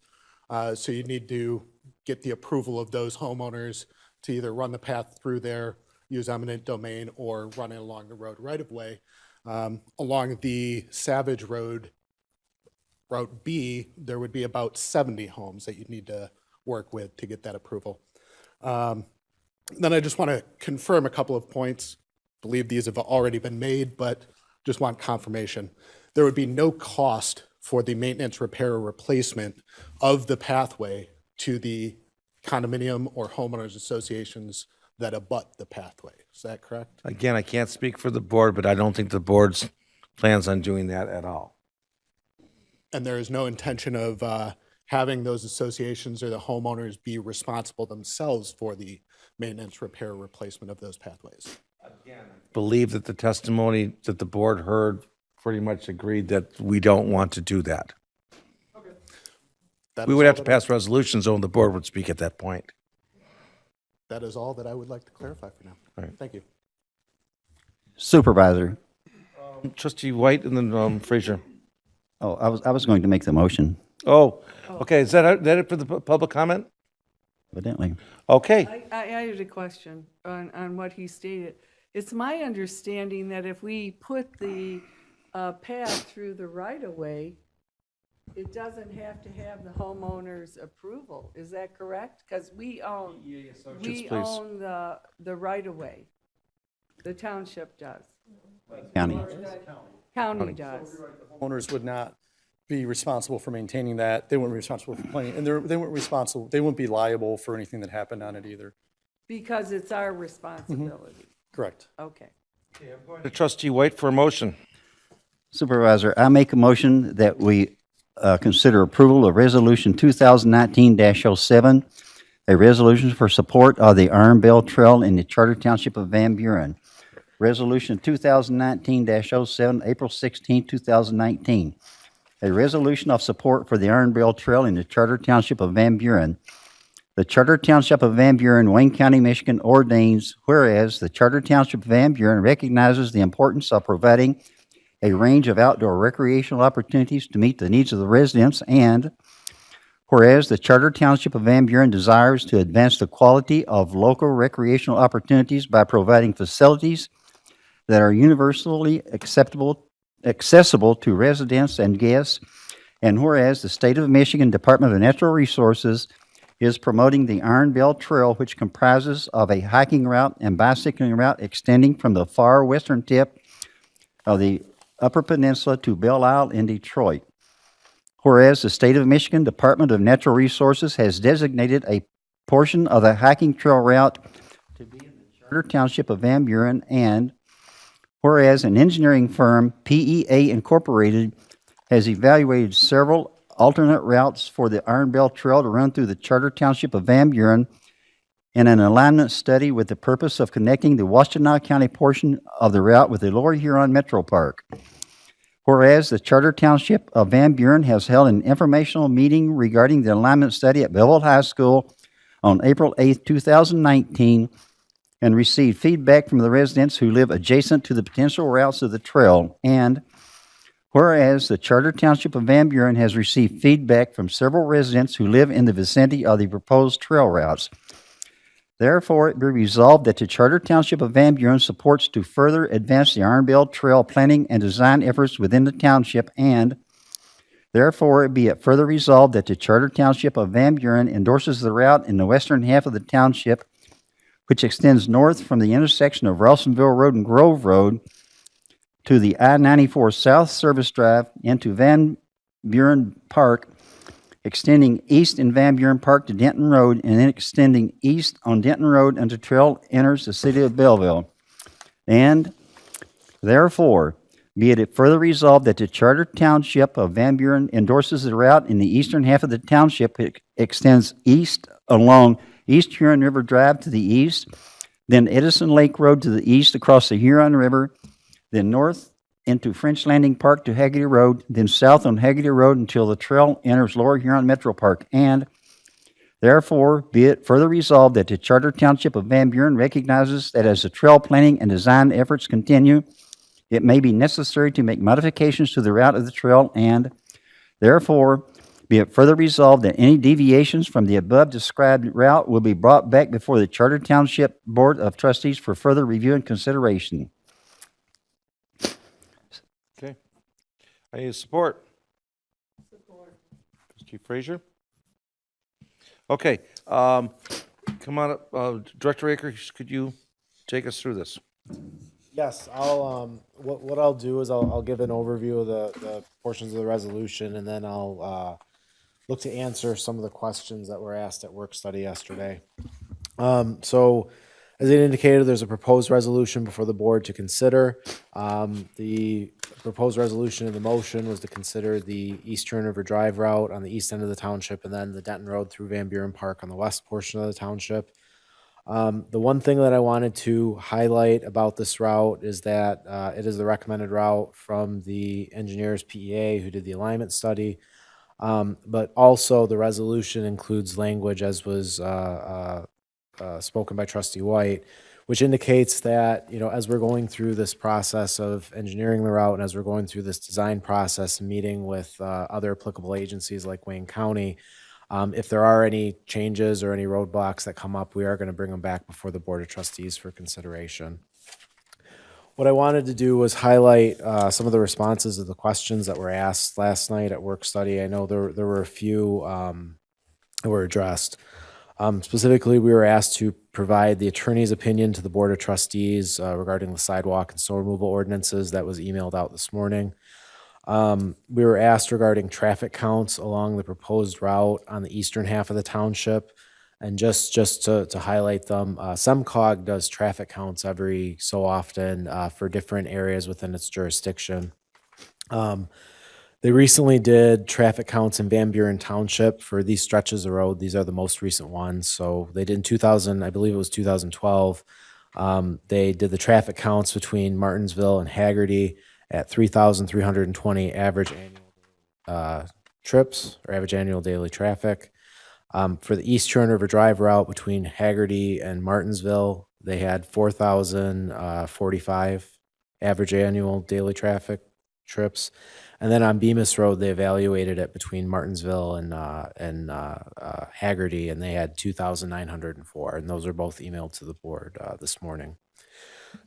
[SPEAKER 12] So you need to get the approval of those homeowners to either run the path through there, use eminent domain, or run it along the road right-of-way. Along the Savage Road, Route B, there would be about 70 homes that you'd need to work with to get that approval. Then I just want to confirm a couple of points. I believe these have already been made, but just want confirmation. There would be no cost for the maintenance, repair, or replacement of the pathway to the condominium or homeowners associations that abut the pathway. Is that correct?
[SPEAKER 2] Again, I can't speak for the board, but I don't think the board's plans on doing that at all.
[SPEAKER 12] And there is no intention of having those associations or the homeowners be responsible themselves for the maintenance, repair, or replacement of those pathways.
[SPEAKER 2] Believe that the testimony that the board heard pretty much agreed that we don't want to do that.
[SPEAKER 12] That
[SPEAKER 2] We
[SPEAKER 12] is
[SPEAKER 2] would
[SPEAKER 12] all
[SPEAKER 2] have to
[SPEAKER 12] that I-
[SPEAKER 2] pass resolutions, and the board would speak at that point.
[SPEAKER 12] That is all that I would like to clarify for now.
[SPEAKER 2] All right.
[SPEAKER 12] Thank you.
[SPEAKER 6] Supervisor.
[SPEAKER 2] Trustee White and then Frazier.
[SPEAKER 6] Oh, I was going to make the motion,
[SPEAKER 2] Oh, okay, is that it for the public comment?
[SPEAKER 6] evidently.
[SPEAKER 2] Okay,
[SPEAKER 7] I had a question on what he stated. It's my understanding that if we put the path through the right-of-way, it doesn't have to have the homeowner's approval. Is that correct? Because we own,
[SPEAKER 2] please.
[SPEAKER 7] the right-of-way. The township does.
[SPEAKER 6] County.
[SPEAKER 7] County does.
[SPEAKER 11] Owners would not be responsible for maintaining that. They wouldn't be responsible for planning, and they wouldn't be liable for anything that happened on it either.
[SPEAKER 7] Because it's our responsibility.
[SPEAKER 11] Correct.
[SPEAKER 7] Okay.
[SPEAKER 2] the Trustee White for a motion.
[SPEAKER 6] Supervisor, I make a motion that we consider approval of Resolution 2019-07, a resolution for support of the Iron Bell Trail in the Charter Township of Van Buren. Resolution 2019-07, April 16, 2019. A resolution of support for the Iron Bell Trail in the Charter Township of Van Buren. The Charter Township of Van Buren, Wayne County, Michigan ordains, whereas the Charter Township of Van Buren recognizes the importance of providing a range of outdoor recreational opportunities to meet the needs of the residents, and whereas the Charter Township of Van Buren desires to advance the quality of local recreational opportunities by providing facilities that are universally accessible to residents and guests, and whereas the State of Michigan Department of Natural Resources is promoting the Iron Bell Trail, which comprises of a hiking route and bicycling route extending from the far western tip of the Upper Peninsula to Belle Isle in Detroit. Whereas the State of Michigan Department of Natural Resources has designated a portion of the hiking trail route to be in the Charter Township of Van Buren, and whereas an engineering firm, PEA Incorporated, has evaluated several alternate routes for the Iron Bell Trail to run through the Charter Township of Van Buren in an alignment study with the purpose of connecting the Washtenaw County portion of the route with the Lower Huron Metro Park. Whereas the Charter Township of Van Buren has held an informational meeting regarding the alignment study at Belleville High School on April 8, 2019, and received feedback from the residents who live adjacent to the potential routes of the trail. And Whereas the Charter Township of Van Buren has received feedback from several residents who live in the vicinity of the proposed trail routes. Therefore, it be resolved that the Charter Township of Van Buren supports to further advance the Iron Belt Trail planning and design efforts within the township, and therefore, it be it further resolved that the Charter Township of Van Buren endorses the route in the western half of the township, which extends north from the intersection of Relsonville Road and Grove Road to the I-94 South Service Drive into Van Buren Park, extending east in Van Buren Park to Denton Road, and then extending east on Denton Road until trail enters the city of Belleville. And therefore, be it further resolved that the Charter Township of Van Buren endorses the route in the eastern half of the township. It extends east along East Huron River Drive to the east, then Edison Lake Road to the east across the Huron River, then north into French Landing Park to Haggerty Road, then south on Haggerty Road until the trail enters Lower Huron Metro Park. And therefore, be it further resolved that the Charter Township of Van Buren recognizes that as the trail planning and design efforts continue, it may be necessary to make modifications to the route of the trail, and therefore, be it further resolved that any deviations from the above described route will be brought back before the Charter Township Board of Trustees for further review and consideration.
[SPEAKER 2] Okay. I need support. Trustee Frazier? Okay, come on up, Director Akers, could you take us through this?
[SPEAKER 13] Yes, I'll, what I'll do is I'll give an overview of the portions of the resolution, and then I'll, look to answer some of the questions that were asked at work study yesterday. So, as it indicated, there's a proposed resolution before the board to consider. The proposed resolution in the motion was to consider the East Huron River Drive route on the east end of the township, and then the Denton Road through Van Buren Park on the west portion of the township. The one thing that I wanted to highlight about this route is that it is the recommended route from the engineers PEA who did the alignment study. But also the resolution includes language, as was spoken by Trustee White, which indicates that, you know, as we're going through this process of engineering the route and as we're going through this design process and meeting with other applicable agencies like Wayne County, if there are any changes or any roadblocks that come up, we are going to bring them back before the Board of Trustees for consideration. What I wanted to do was highlight some of the responses of the questions that were asked last night at work study. I know there were a few that were addressed. Specifically, we were asked to provide the attorney's opinion to the Board of Trustees regarding the sidewalk and snow removal ordinances that was emailed out this morning. We were asked regarding traffic counts along the proposed route on the eastern half of the township. And just to highlight them, SEMCOG does traffic counts every so often for different areas within its jurisdiction. They recently did traffic counts in Van Buren Township for these stretches of road. These are the most recent ones. So they did in 2000, I believe it was 2012. They did the traffic counts between Martinsville and Haggerty at 3,320 average annual trips or average annual daily traffic. For the East Huron River Drive route between Haggerty and Martinsville, they had 4,045 average annual daily traffic trips. And then on Bemis Road, they evaluated it between Martinsville and Haggerty, and they had 2,904. And those are both emailed to the board this morning.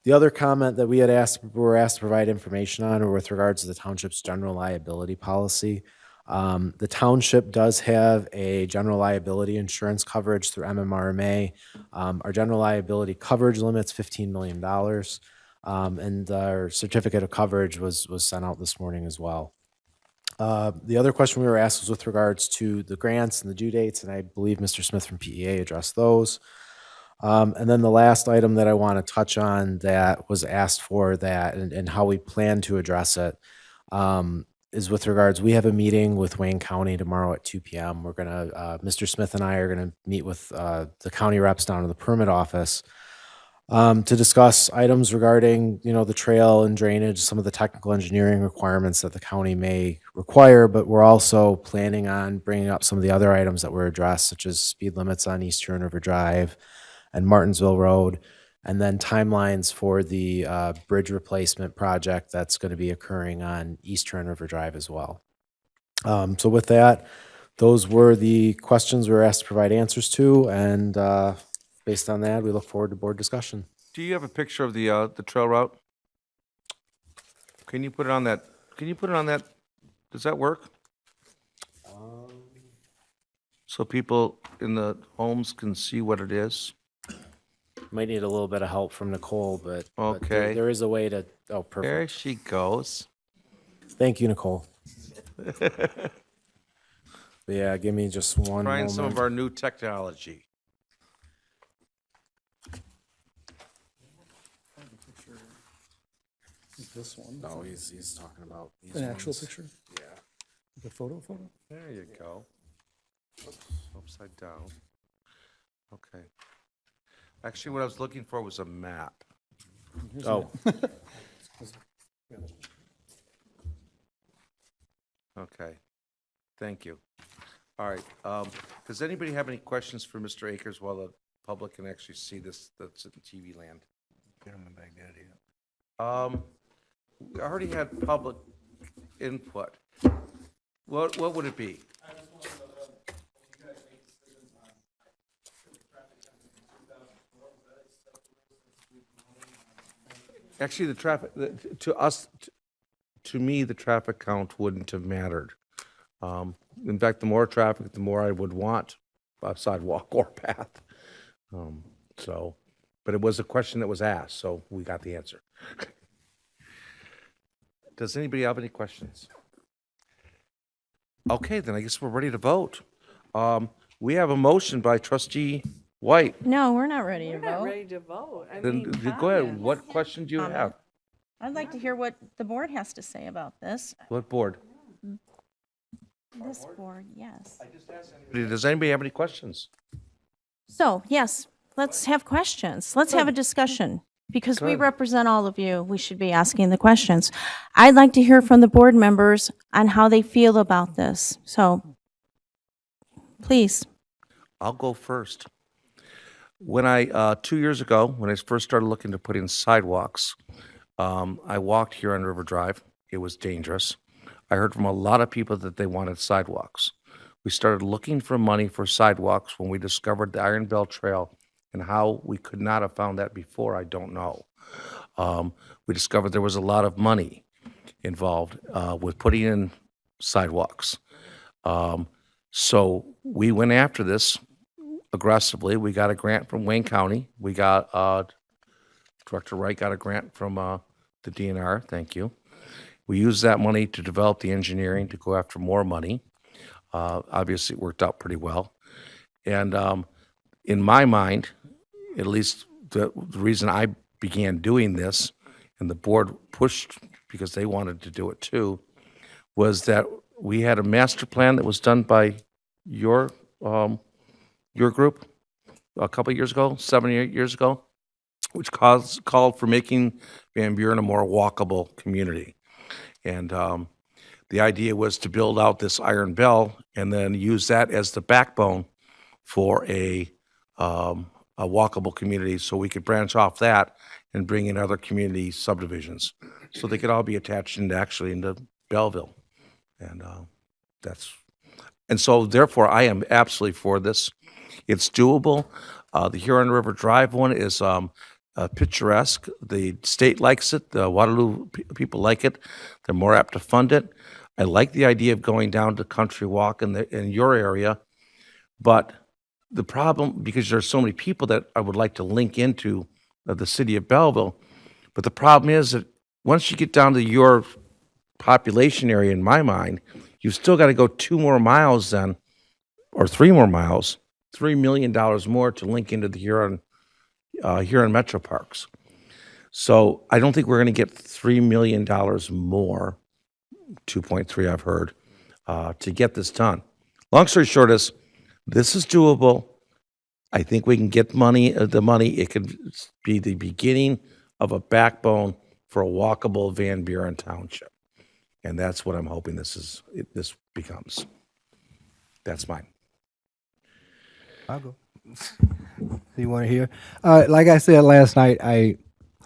[SPEAKER 13] The other comment that we were asked to provide information on were with regards to the township's general liability policy. The township does have a general liability insurance coverage through MMRMA. Our general liability coverage limits $15 million. And our certificate of coverage was sent out this morning as well. The other question we were asked was with regards to the grants and the due dates, and I believe Mr. Smith from PEA addressed those. And then the last item that I want to touch on that was asked for that and how we plan to address it is with regards, we have a meeting with Wayne County tomorrow at 2 p.m. We're going to, Mr. Smith and I are going to meet with the county reps down in the permit office to discuss items regarding, you know, the trail and drainage, some of the technical engineering requirements that the county may require, but we're also planning on bringing up some of the other items that were addressed, such as speed limits on East Huron River Drive and Martinsville Road, and then timelines for the bridge replacement project that's going to be occurring on East Huron River Drive as well. So with that, those were the questions we were asked to provide answers to, and based on that, we look forward to board discussion.
[SPEAKER 2] Do you have a picture of the trail route? Can you put it on that? Can you put it on that? Does that work? So people in the homes can see what it is?
[SPEAKER 13] Might need a little bit of help from Nicole, but
[SPEAKER 2] Okay.
[SPEAKER 13] there is a way to. Oh, perfect.
[SPEAKER 2] There she goes.
[SPEAKER 13] Thank you, Nicole. But yeah, give me just one
[SPEAKER 2] Trying
[SPEAKER 13] moment.
[SPEAKER 2] some of our new technology.
[SPEAKER 11] This one.
[SPEAKER 13] No, he's talking about these
[SPEAKER 11] An actual
[SPEAKER 13] ones.
[SPEAKER 11] picture?
[SPEAKER 13] Yeah.
[SPEAKER 11] The photo?
[SPEAKER 2] There you go. Oops, upside down. Okay. Actually, what I was looking for was a map.
[SPEAKER 13] Oh,
[SPEAKER 2] Okay. Thank you. All right. Does anybody have any questions for Mr. Akers while the public can actually see this that's in TV land?
[SPEAKER 9] Get him in Baghdad here.
[SPEAKER 2] We already had public input. What would it be? Actually, the traffic, to us, to me, the traffic count wouldn't have mattered. In fact, the more traffic, the more I would want a sidewalk or path. But it was a question that was asked, so we got the answer. Does anybody have any questions? Okay, then I guess we're ready to vote. We have a motion by trustee White.
[SPEAKER 14] No, we're not ready to
[SPEAKER 7] We're not
[SPEAKER 14] vote.
[SPEAKER 7] ready to vote. I
[SPEAKER 2] Then
[SPEAKER 7] mean,
[SPEAKER 2] go ahead.
[SPEAKER 7] comments.
[SPEAKER 2] What question do you have?
[SPEAKER 14] I'd like to hear what the board has to say about this.
[SPEAKER 2] What board?
[SPEAKER 14] This board, yes.
[SPEAKER 2] Does anybody have any questions?
[SPEAKER 14] So, yes, let's have questions. Let's have a discussion. Because we
[SPEAKER 2] Good.
[SPEAKER 14] represent all of you, we should be asking the questions. I'd like to hear from the board members on how they feel about this. So, please.
[SPEAKER 2] I'll go first. When 2 years ago, when I first started looking to put in sidewalks, I walked here on River Drive. It was dangerous. I heard from a lot of people that they wanted sidewalks. We started looking for money for sidewalks when we discovered the Iron Bell Trail, and how we could not have found that before, I don't know. We discovered there was a lot of money involved with putting in sidewalks. So we went after this aggressively. We got a grant from Wayne County. We got, Director Wright got a grant from the DNR, thank you. We used that money to develop the engineering to go after more money. Obviously, it worked out pretty well. And in my mind, at least the reason I began doing this, and the board pushed because they wanted to do it too, was that we had a master plan that was done by your group a couple of years ago, 7 or 8 years ago, which called for making Van Buren a more walkable community. And the idea was to build out this Iron Bell and then use that as the backbone for a walkable community, so we could branch off that and bring in other community subdivisions, so they could all be attached into Belleville. And so therefore I am absolutely for this. It's doable. The Huron River Drive one is picturesque. The state likes it. The Waterloo people like it. They're more apt to fund it. I like the idea of going down to Country Walk in your area, but the problem, because there's so many people that I would like to link into the city of Belleville, but the problem is that once you get down to your population area, in my mind, you've still got to go 2 more miles then, or 3 more miles, $3 million more to link into the Huron Metro Parks. So I don't think we're going to get $3 million more, 2.3 I've heard, to get this done. Long story short is, this is doable. I think we can get the money. It could be the beginning of a backbone for a walkable Van Buren Township. And that's what I'm hoping this becomes. That's mine.
[SPEAKER 9] I'll go. you want to hear? Like I said last night,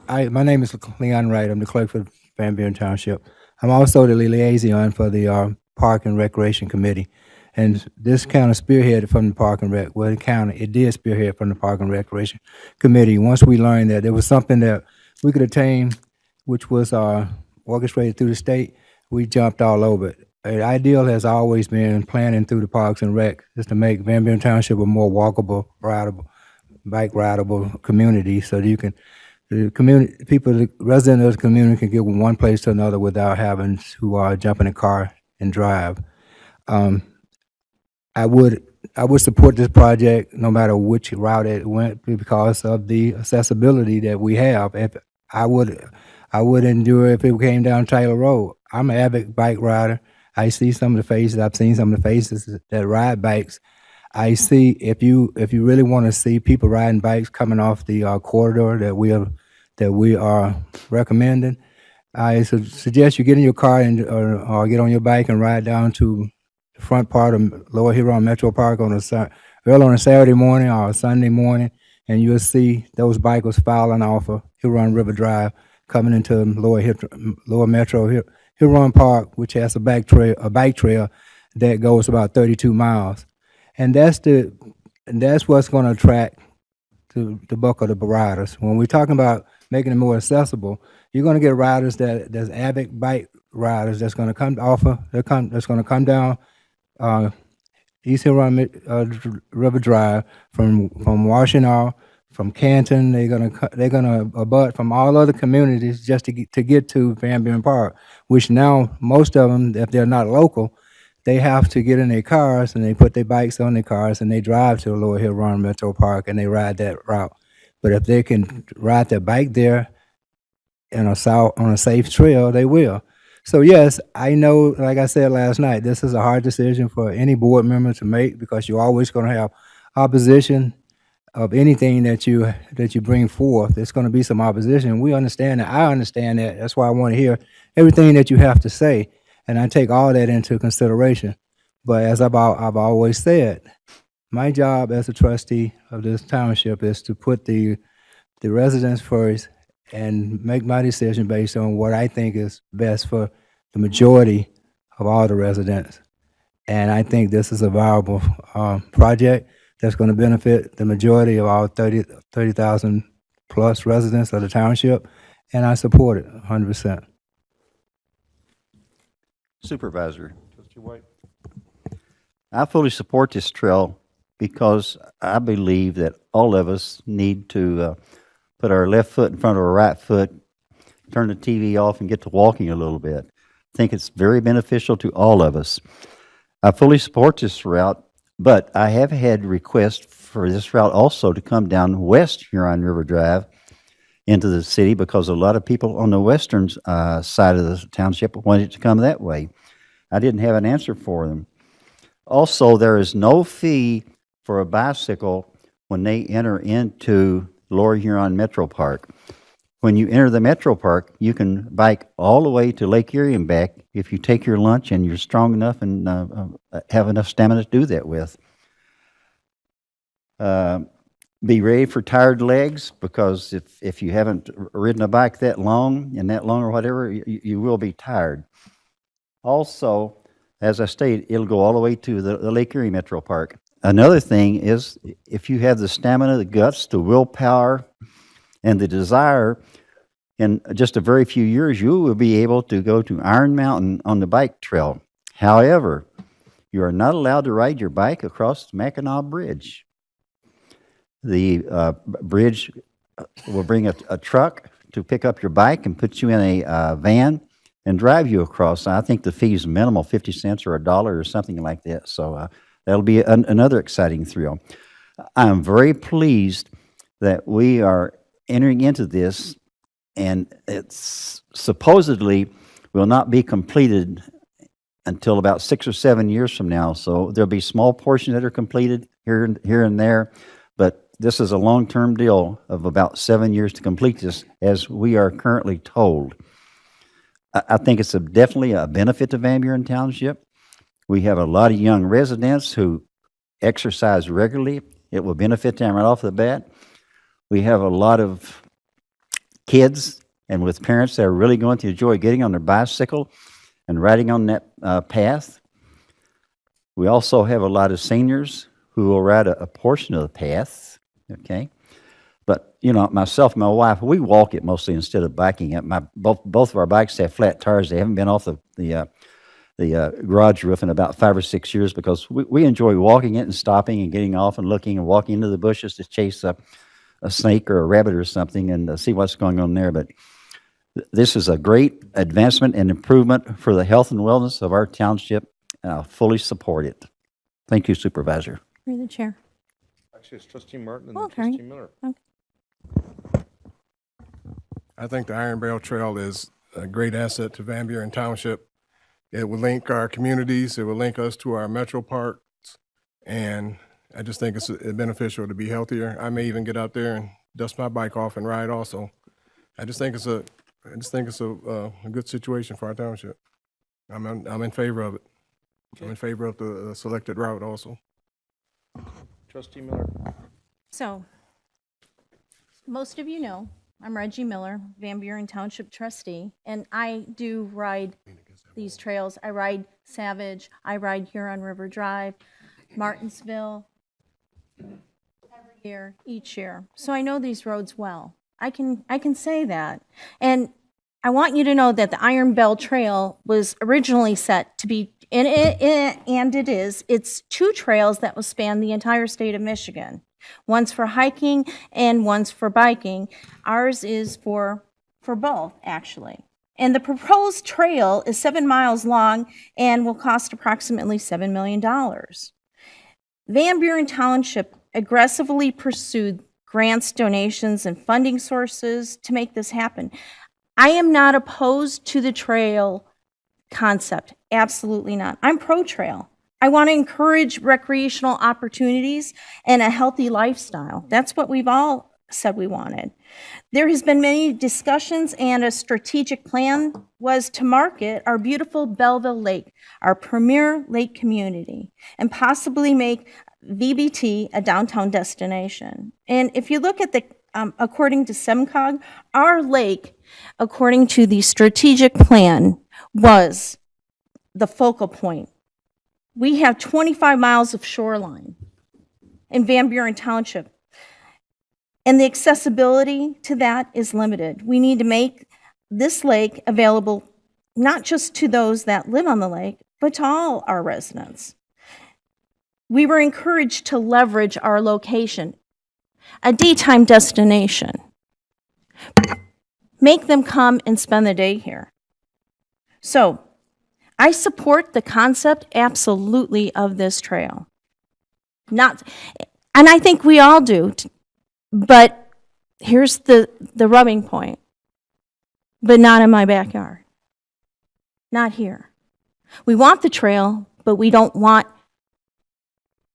[SPEAKER 9] my name is Leon Wright. I'm the clerk for Van Buren Township. I'm also the liaison for the Park and Recreation Committee. And this kind of spearheaded from the Park and Rec, well, it did spearhead from the Park and Recreation Committee. Once we learned that there was something that we could attain, which was orchestrated through the state, we jumped all over it. The ideal has always been planning through the Parks and Rec, just to make Van Buren Township a more walkable, rideable, bike rideable community, so that you can, the community, people, the residents of the community can get from one place to another without having to jump in a car and drive. I would support this project no matter which route it went because of the accessibility that we have. If I would endure if it came down Taylor Road. I'm an avid bike rider. I see some of the faces. I've seen some of the faces that ride bikes. I see if you really want to see people riding bikes coming off the corridor that we are recommending, I suggest you get in your car or get on your bike and ride down to the front part of Lower Huron Metro Park early on a Saturday morning or a Sunday morning, and you'll see those bikers filing off of Huron River Drive, coming into Lower Metro Huron Park, which has a bike trail that goes about 32 miles, and that's what's going to attract the bulk of the riders. When we're talking about making it more accessible, you're going to get riders that's avid bike riders that's going to come that's going to come down East Huron River Drive from Washington, from Canton. They're gonna abut from all other communities just to get to Van Buren Park, which now most of them, if they're not local, they have to get in their cars and they put their bikes on their cars and they drive to Lower Huron Metro Park and they ride that route. But if they can ride their bike there on a safe trail, they will. So yes, I know, like I said last night, this is a hard decision for any board member to make because you're always going to have opposition of anything that you bring forth. There's going to be some opposition. We understand that. I understand that. That's why I want to hear everything that you have to say, and I take all that into consideration. But as I've always said, my job as a trustee of this township is to put the residents first and make my decision based on what I think is best for the majority of all the residents. And I think this is a viable project that's going to benefit the majority of all 30,000 plus residents of the township, and I support it 100%.
[SPEAKER 6] Supervisor. Trustee White. I fully support this trail because I believe that all of us need to put our left foot in front of our right foot, turn the TV off, and get to walking a little bit. I think it's very beneficial to all of us. I fully support this route, but I have had requests for this route also to come down West Huron River Drive into the city because a lot of people on the western side of the township wanted to come that way. I didn't have an answer for them. Also, there is no fee for a bicycle when they enter into Lower Huron Metro Park. When you enter the Metro Park, you can bike all the way to Lake Erie and back if you take your lunch and you're strong enough and have enough stamina to do that with. Be ready for tired legs, because if you haven't ridden a bike that long or whatever, you will be tired. Also, as I stated, it'll go all the way to the Lake Erie Metro Park. Another thing is, if you have the stamina, the guts, the willpower, and the desire, in just a very few years, you will be able to go to Iron Mountain on the bike trail. However, you are not allowed to ride your bike across the Mackinac Bridge. The bridge will bring a truck to pick up your bike and put you in a van and drive you across. I think the fee is minimal, 50 cents or $1 or something like that. So that'll be another exciting thrill. I'm very pleased that we are entering into this, and it's supposedly will not be completed until about 6 or 7 years from now. So there'll be small portions that are completed here and there, but this is a long-term deal of about 7 years to complete this, as we are currently told. I think it's definitely a benefit to Van Buren Township. We have a lot of young residents who exercise regularly It will benefit them right off the bat. We have a lot of kids and with parents that are really going to enjoy getting on their bicycle and riding on that path. We also have a lot of seniors who will ride a portion of the path, okay? But, you know, myself and my wife, we walk it mostly instead of biking it. Both of our bikes have flat tires. They haven't been off the garage roof in about 5 or 6 years because we enjoy walking it and stopping and getting off and looking and walking into the bushes to chase a snake or a rabbit or something and see what's going on there. But this is a great advancement and improvement for the health and wellness of our township, and I fully support it. Thank you, Supervisor.
[SPEAKER 14] Through the chair.
[SPEAKER 2] Actually, it's Trustee Martin and
[SPEAKER 14] Oh,
[SPEAKER 2] then Trustee Miller.
[SPEAKER 1] I think the Iron Barrel Trail is a great asset to Van Buren Township. It will link our communities, it will link us to our metro parks, and I just think it's beneficial to be healthier. I may even get out there and dust my bike off and ride also. I just think it's a good situation for our township. I'm in favor of it. I'm in favor of the selected route also.
[SPEAKER 2] Trustee Miller.
[SPEAKER 14] So, most of you know, I'm Reggie Miller, Van Buren Township trustee, and I do ride these trails. I ride Savage, I ride Huron River Drive, Martinsville, every year, each year. So I know these roads well. I can say that. And I want you to know that the Iron Bell Trail was originally set to be, and it is, it's 2 trails that will span the entire state of Michigan. One's for hiking and one's for biking. Ours is for both, actually. And the proposed trail is 7 miles long and will cost approximately $7 million. Van Buren Township aggressively pursued grants, donations, and funding sources to make this happen. I am not opposed to the trail concept, absolutely not. I'm pro-trail. I want to encourage recreational opportunities and a healthy lifestyle. That's what we've all said we wanted. There has been many discussions, and a strategic plan was to market our beautiful Belleville Lake, our premier lake community, and possibly make VBT a downtown destination. And if you look at the, according to SEMCOG, our lake, according to the strategic plan, was the focal point. We have 25 miles of shoreline in Van Buren Township, and the accessibility to that is limited. We need to make this lake available not just to those that live on the lake, but to all our residents. We were encouraged to leverage our location, a daytime destination. Make them come and spend the day here. So, I support the concept absolutely of this trail. And I think we all do, but here's the rubbing point. But not in my backyard. Not here. We want the trail, but we don't want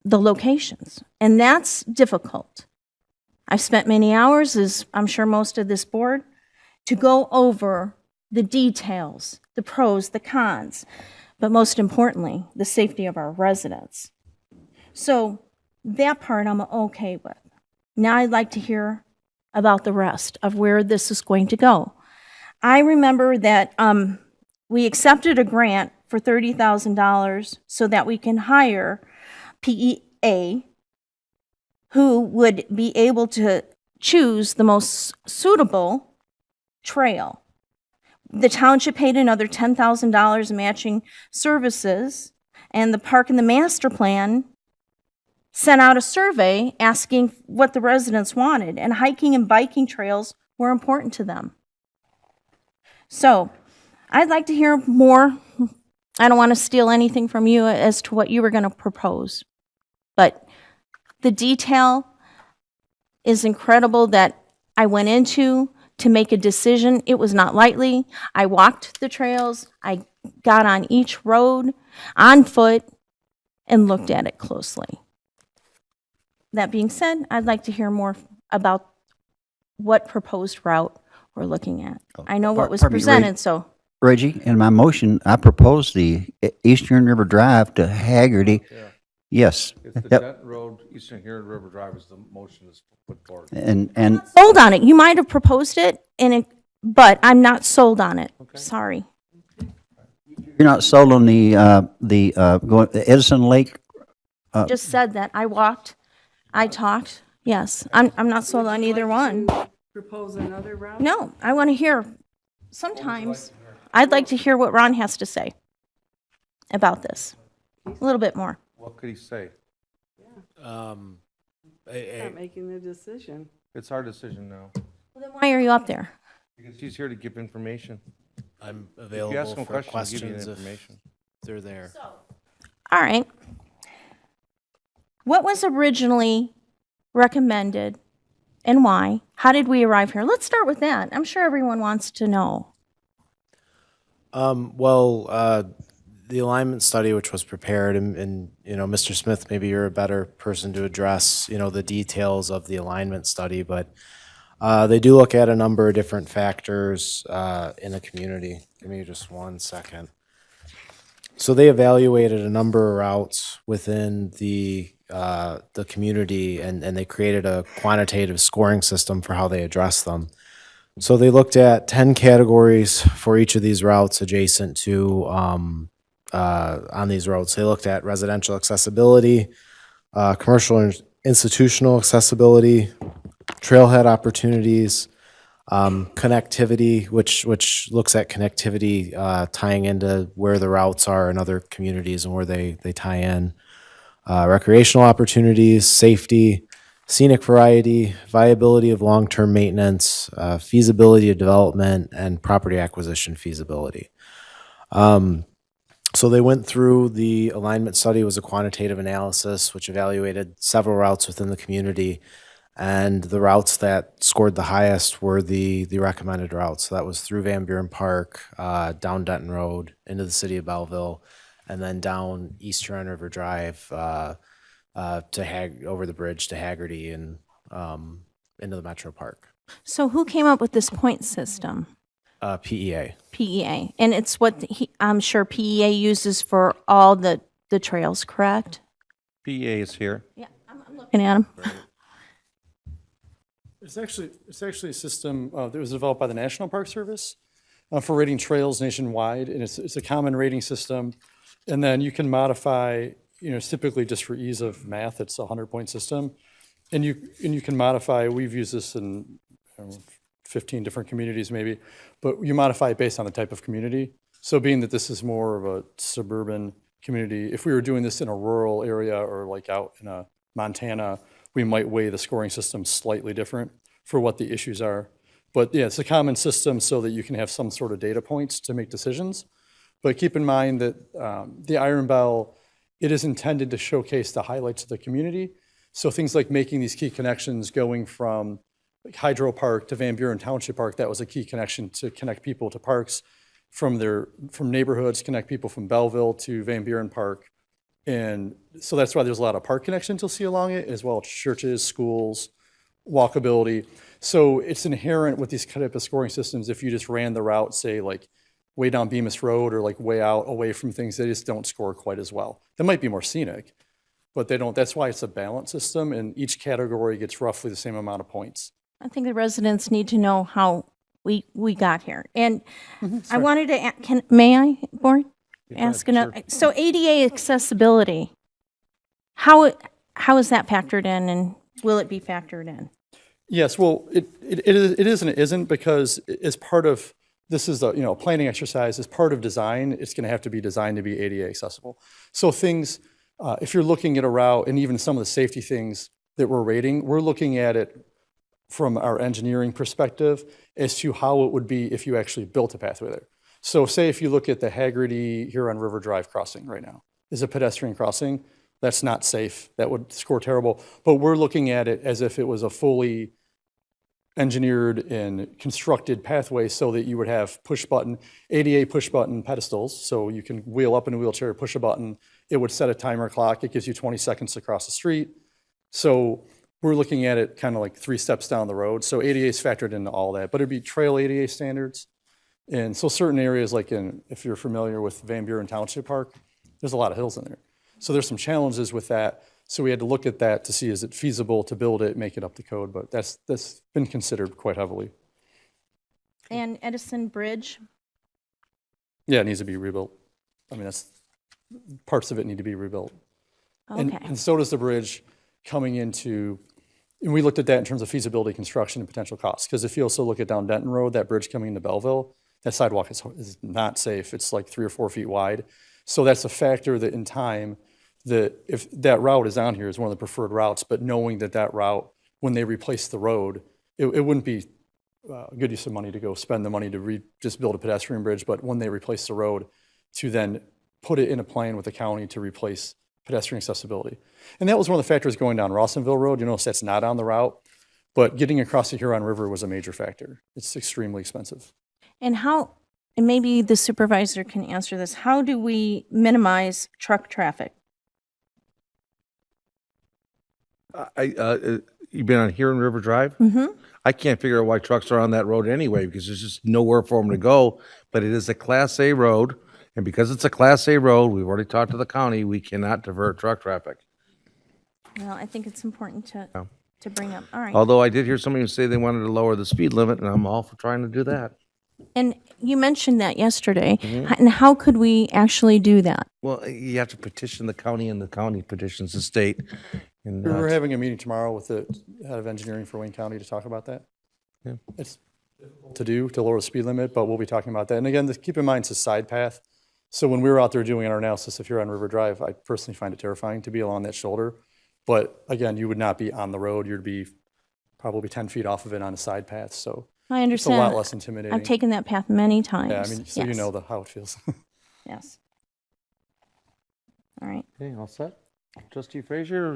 [SPEAKER 14] the locations. And that's difficult. I've spent many hours, as I'm sure most of this board, to go over the details, the pros, the cons, but most importantly, the safety of our residents. So that part I'm okay with. Now I'd like to hear about the rest of where this is going to go. I remember that we accepted a grant for $30,000 so that we can hire PEA who would be able to choose the most suitable trail. The township paid another $10,000 matching services, and the park and the master plan sent out a survey asking what the residents wanted, and hiking and biking trails were important to them. So, I'd like to hear more. I don't want to steal anything from you as to what you were going to propose, but the detail is incredible that I went into to make a decision. It was not lightly. I walked the trails. I got on each road on foot and looked at it closely. That being said, I'd like to hear more about what proposed route we're looking at. I know what was
[SPEAKER 6] Pardon me,
[SPEAKER 14] presented, so.
[SPEAKER 6] Reggie, in my motion, I proposed the Eastern River Drive to Haggerty Yes.
[SPEAKER 2] It's the
[SPEAKER 6] Yep.
[SPEAKER 2] Denton Road, Eastern Huron River Drive is the motion that's put forward.
[SPEAKER 6] And
[SPEAKER 14] Sold on it. You might have proposed it, but I'm not sold on it. Sorry.
[SPEAKER 6] you're not sold on the Edison Lake?
[SPEAKER 14] Just said that. I walked, I talked. Yes, I'm not sold on either one.
[SPEAKER 7] Propose another route?
[SPEAKER 14] No, I want to hear, sometimes, I'd like to hear what Ron has to say about this. A little bit more.
[SPEAKER 2] What could he say?
[SPEAKER 7] Not making the decision.
[SPEAKER 2] It's our decision now,
[SPEAKER 14] Well, then why are you up there?
[SPEAKER 2] because he's here to give information.
[SPEAKER 13] I'm
[SPEAKER 2] If you ask
[SPEAKER 13] available
[SPEAKER 2] him
[SPEAKER 13] for
[SPEAKER 2] questions, he'll give you
[SPEAKER 13] questions
[SPEAKER 2] the
[SPEAKER 13] if
[SPEAKER 2] information.
[SPEAKER 13] they're there.
[SPEAKER 14] All right. What was originally recommended and why? How did we arrive here? Let's start with that. I'm sure everyone wants to know.
[SPEAKER 13] The alignment study which was prepared, and Mr. Smith, maybe you're a better person to address the details of the alignment study, but they do look at a number of different factors in the community. Give me just 1 second. So they evaluated a number of routes within the community, and they created a quantitative scoring system for how they address them. So they looked at 10 categories for each of these routes adjacent to on these roads. They looked at residential accessibility, commercial and institutional accessibility, trailhead opportunities, connectivity, which looks at connectivity tying into where the routes are in other communities and where they tie in, recreational opportunities, safety, scenic variety, viability of long-term maintenance, feasibility of development, and property acquisition feasibility. So they went through the alignment study. Was a quantitative analysis which evaluated several routes within the community, and the routes that scored the highest were the recommended routes. So that was through Van Buren Park, down Denton Road, into the city of Belleville, and then down East Huron River Drive over the bridge to Haggerty and into the Metro Park.
[SPEAKER 14] So who came up with this point system?
[SPEAKER 6] PEA.
[SPEAKER 14] PEA. And it's what I'm sure PEA uses for all the trails, correct?
[SPEAKER 2] PEA is here.
[SPEAKER 14] Yeah, I'm looking at them.
[SPEAKER 11] It's actually a system that was developed by the National Park Service for rating trails nationwide, and it's a common rating system. And then you can modify, it's typically just for ease of math, it's a 100-point system. And you can modify, we've used this in 15 different communities maybe, but you modify it based on the type of community. So being that this is more of a suburban community, if we were doing this in a rural area or like out in Montana, we might weigh the scoring system slightly different for what the issues are. But yeah, it's a common system so that you can have some sort of data points to make decisions. But keep in mind that the Iron Bell, it is intended to showcase the highlights of the community. So things like making these key connections, going from Hydro Park to Van Buren Township Park, that was a key connection to connect people to parks from neighborhoods, connect people from Belleville to Van Buren Park. And so that's why there's a lot of park connections you'll see along it, as well as churches, schools, walkability. So it's inherent with these type of scoring systems. If you just ran the route, say like way down Bemis Road or like way out away from things, they just don't score quite as well. They might be more scenic, but they don't. That's why it's a balance system, and each category gets roughly the same amount of points.
[SPEAKER 14] I think the residents need to know how we got here. And I wanted to, may I, Board? Ask another.
[SPEAKER 2] sure.
[SPEAKER 14] So ADA accessibility, how is that factored in, and will it be factored in?
[SPEAKER 11] Yes, well, it is and it isn't, because as part of, this is a planning exercise, as part of design, it's going to have to be designed to be ADA accessible. So things, if you're looking at a route, and even some of the safety things that we're rating, we're looking at it from our engineering perspective as to how it would be if you actually built a pathway there. So say if you look at the Haggerty Huron River Drive crossing right now, is a pedestrian crossing. That's not safe. That would score terrible. But we're looking at it as if it was a fully engineered and constructed pathway so that you would have push button, ADA push button pedestals. So you can wheel up in a wheelchair, push a button. It would set a timer clock. It gives you 20 seconds to cross the street. So we're looking at it kind of like 3 steps down the road. So ADA is factored into all that, but it'd be trail ADA standards. And so certain areas, like if you're familiar with Van Buren Township Park, there's a lot of hills in there. So there's some challenges with that. So we had to look at that to see, is it feasible to build it, make it up to code? But that's been considered quite heavily.
[SPEAKER 14] And Edison Bridge,
[SPEAKER 11] Yeah, it needs to be rebuilt. I mean, parts of it need to be rebuilt.
[SPEAKER 14] okay.
[SPEAKER 11] And so does the bridge coming into, and we looked at that in terms of feasibility, construction, and potential costs. Because if you also look at down Denton Road, that bridge coming into Belleville, that sidewalk is not safe. It's like 3 or 4 feet wide. So that's a factor that in time, that if that route is on here is one of the preferred routes, but knowing that route, when they replace the road, it wouldn't be a good use of money to go spend the money to just build a pedestrian bridge, but when they replace the road, to then put it in a plan with the county to replace pedestrian accessibility. And that was one of the factors going down Rawsonville Road. You notice that's not on the route, but getting across the Huron River was a major factor. It's extremely expensive.
[SPEAKER 14] And and maybe the supervisor can answer this, how do we minimize truck traffic?
[SPEAKER 2] You've been on Huron River Drive?
[SPEAKER 14] Mm-hmm.
[SPEAKER 2] I can't figure out why trucks are on that road anyway, because there's just nowhere for them to go. But it is a Class A road, and because it's a Class A road, we've already talked to the county, we cannot divert truck traffic.
[SPEAKER 14] Well, I think it's important to bring up. All right.
[SPEAKER 2] Although I did hear somebody say they wanted to lower the speed limit, and I'm all for trying to do that.
[SPEAKER 14] And you mentioned that yesterday. And how could we actually do that?
[SPEAKER 2] Well, you have to petition the county, and the county petitions the state. And
[SPEAKER 11] We're having a meeting tomorrow with the head of engineering for Wayne County to talk about that.
[SPEAKER 2] Yeah.
[SPEAKER 11] It's difficult to lower the speed limit, but we'll be talking about that. And again, keep in mind, it's a side path. So when we were out there doing our analysis of Huron River Drive, I personally find it terrifying to be along that shoulder. But again, you would not be on the road. You'd be probably 10 feet off of it on a side path. So
[SPEAKER 14] I understand.
[SPEAKER 11] it's a lot less intimidating.
[SPEAKER 14] I've taken that path many times.
[SPEAKER 11] Yeah, I mean, so you
[SPEAKER 14] Yes.
[SPEAKER 11] know how it feels.
[SPEAKER 14] Yes. All right.
[SPEAKER 2] Okay, all set? Trustee Frazier,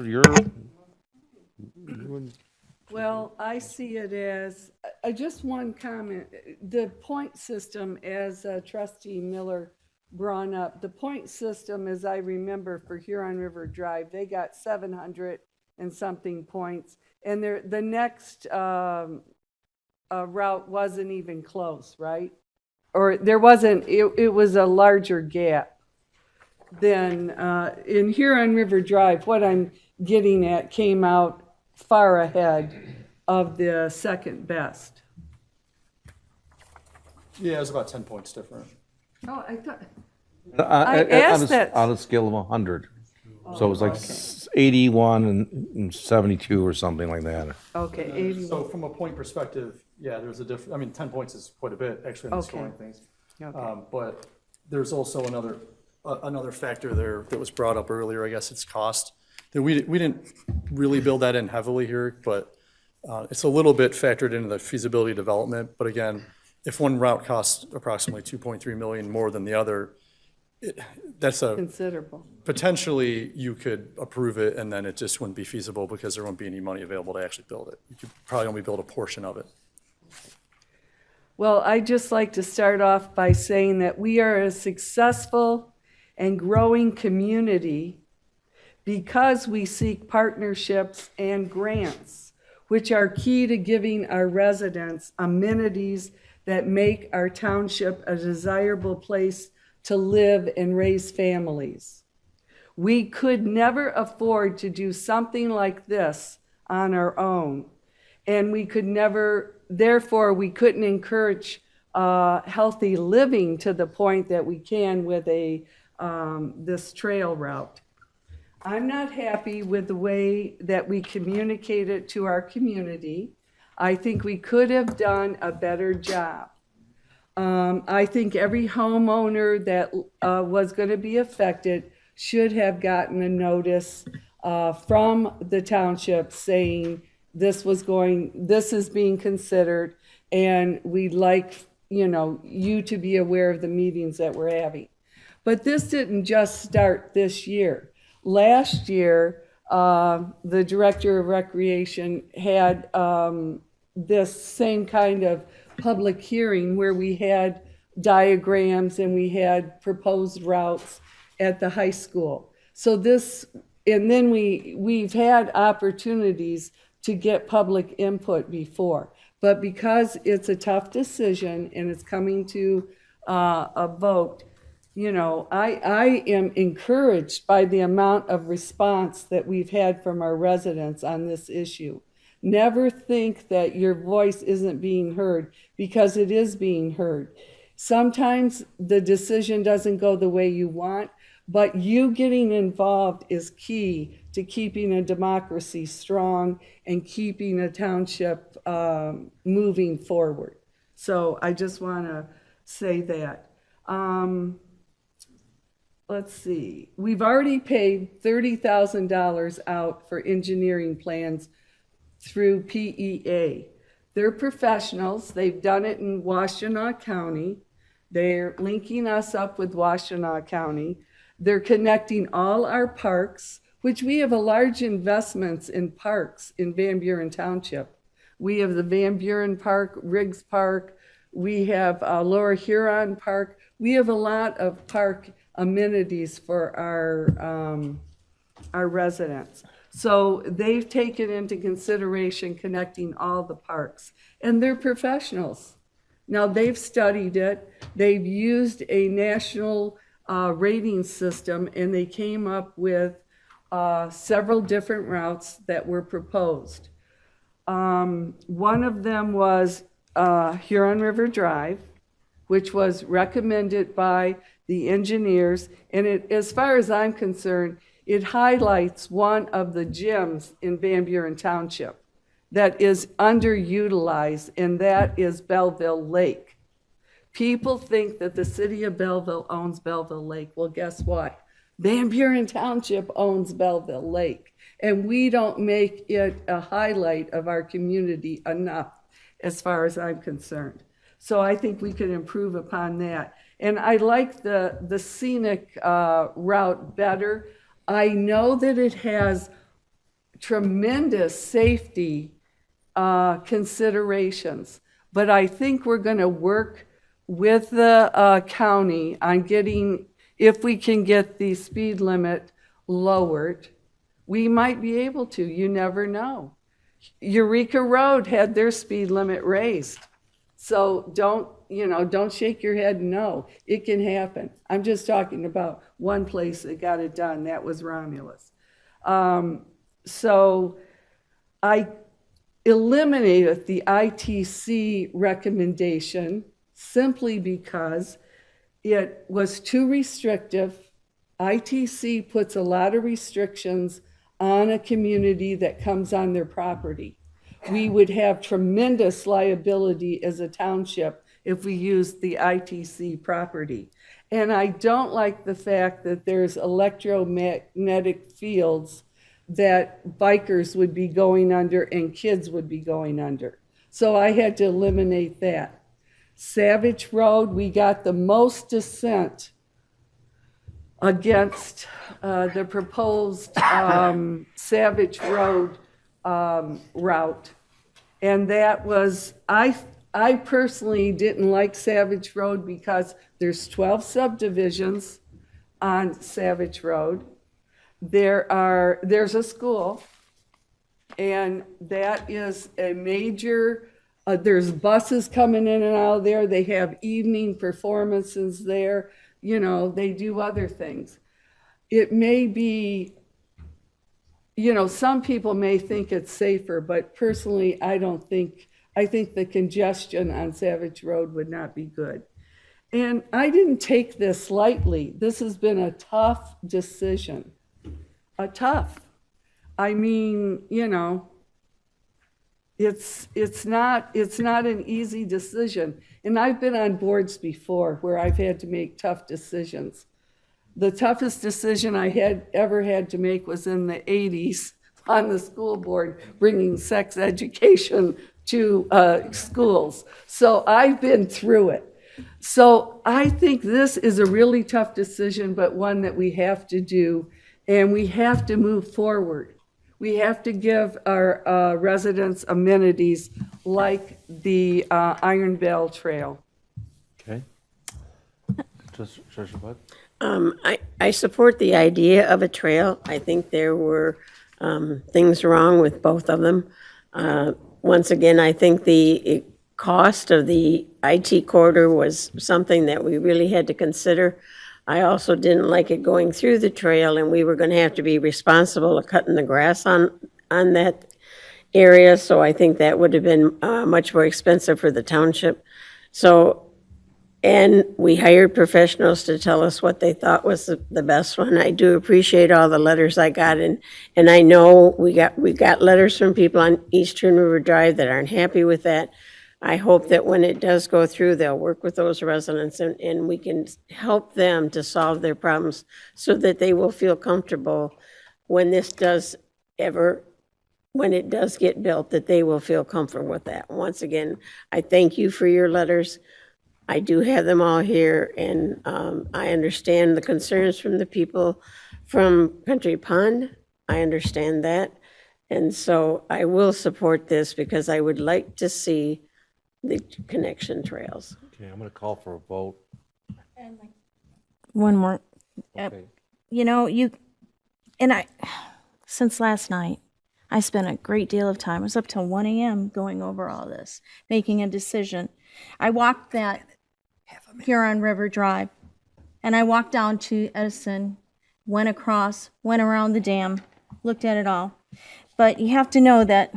[SPEAKER 7] Well, I see it as, just one comment. The point system, as Trustee Miller brought up, the point system, as I remember, for Huron River Drive, they got 700 and something points. And the next route wasn't even close, right? Or there wasn't, it was a larger gap than in Huron River Drive. What I'm getting at came out far ahead of the second best.
[SPEAKER 11] Yeah, it was about 10 points different.
[SPEAKER 7] Oh, I thought,
[SPEAKER 2] I
[SPEAKER 7] asked that.
[SPEAKER 2] On a scale of 100. So it was like 81 and 72 or something like that.
[SPEAKER 7] Okay, 81.
[SPEAKER 11] So from a point perspective, yeah, there's a difference. I mean, 10 points is quite a bit, actually, in the
[SPEAKER 7] Okay.
[SPEAKER 11] scoring things.
[SPEAKER 7] Okay.
[SPEAKER 11] But there's also another factor there that was brought up earlier, I guess it's cost. That we didn't really build that in heavily here, but it's a little bit factored into the feasibility development. But again, if one route costs approximately 2.3 million more than the other, that's
[SPEAKER 7] Considerable.
[SPEAKER 11] potentially you could approve it and then it just wouldn't be feasible because there wouldn't be any money available to actually build it. You could probably only build a portion of it.
[SPEAKER 7] Well, I'd just like to start off by saying that we are a successful and growing community because we seek partnerships and grants, which are key to giving our residents amenities that make our township a desirable place to live and raise families. We could never afford to do something like this on our own, and we could never, therefore, we couldn't encourage healthy living to the point that we can with this trail route. I'm not happy with the way that we communicate it to our community. I think we could have done a better job. I think every homeowner that was going to be affected should have gotten a notice from the township saying this is being considered, and we'd like, you to be aware of the meetings that we're having. But this didn't just start this year. Last year, the Director of Recreation had this same kind of public hearing where we had diagrams and we had proposed routes at the high school. So and then we've had opportunities to get public input before. But because it's a tough decision and it's coming to a vote, you know, I am encouraged by the amount of response that we've had from our residents on this issue. Never think that your voice isn't being heard, because it is being heard. Sometimes the decision doesn't go the way you want, but you getting involved is key to keeping a democracy strong and keeping a township moving forward. So I just want to say that. Let's see, we've already paid $30,000 out for engineering plans through PEA. They're professionals. They've done it in Washtenaw County. They're linking us up with Washtenaw County. They're connecting all our parks, which we have a large investments in parks in Van Buren Township. We have the Van Buren Park, Riggs Park. We have Lower Huron Park. We have a lot of park amenities for our residents. So they've taken into consideration connecting all the parks, and they're professionals. Now, they've studied it. They've used a national rating system, and they came up with several different routes that were proposed. One of them was Huron River Drive, which was recommended by the engineers. And it, as far as I'm concerned, it highlights one of the gyms in Van Buren Township that is underutilized, and that is Belleville Lake. People think that the city of Belleville owns Belleville Lake. Well, guess what? Van Buren Township owns Belleville Lake, and we don't make it a highlight of our community enough, as far as I'm concerned. So I think we could improve upon that. And I like the scenic route better. I know that it has tremendous safety considerations, but I think we're going to work with the county on getting, if we can get the speed limit lowered, we might be able to. You never know. Eureka Road had their speed limit raised. So don't shake your head no. It can happen. I'm just talking about one place that got it done. That was Romulus. So I eliminated the ITC recommendation simply because it was too restrictive. ITC puts a lot of restrictions on a community that comes on their property. We would have tremendous liability as a township if we used the ITC property. And I don't like the fact that there's electromagnetic fields that bikers would be going under and kids would be going under. So I had to eliminate that. Savage Road, we got the most dissent against the proposed Savage Road route. And that was, I personally didn't like Savage Road because there's 12 subdivisions on Savage Road. There's a school, and that is a major, there's buses coming in and out of there. They have evening performances there. You know, they do other things. It may be, some people may think it's safer, but personally, I think the congestion on Savage Road would not be good. And I didn't take this lightly. This has been a tough decision. I mean, it's not an easy decision. And I've been on boards before where I've had to make tough decisions. The toughest decision I ever had to make was in the 80s on the school board, bringing sex education to schools. So I've been through it. So I think this is a really tough decision, but one that we have to do, and we have to move forward. We have to give our residents amenities like the Iron Bell Trail.
[SPEAKER 2] Okay. Treasurer Bud?
[SPEAKER 8] I support the idea of a trail. I think there were things wrong with both of them. Once again, I think the cost of the IT corridor was something that we really had to consider. I also didn't like it going through the trail, and we were gonna have to be responsible of cutting the grass on that area, so I think that would have been much more expensive for the township. So, and we hired professionals to tell us what they thought was the best one. I do appreciate all the letters I got, and I know we got letters from people on Eastern River Drive that aren't happy with that. I hope that when it does go through, they'll work with those residents and we can help them to solve their problems so that they will feel comfortable when this does ever, when it does get built, that they will feel comfortable with that. Once again, I thank you for your letters. I do have them all here, and I understand the concerns from the people from Country Pond. I understand that. And so I will support this because I would like to see the connection trails.
[SPEAKER 2] Okay, I'm going to call for a vote.
[SPEAKER 14] One more.
[SPEAKER 2] Okay.
[SPEAKER 14] You know, since last night, I spent a great deal of time. I was up till 1 a.m. going over all this, making a decision. I walked that Huron River Drive, and I walked down to Edison, went across, went around the dam, looked at it all. But you have to know that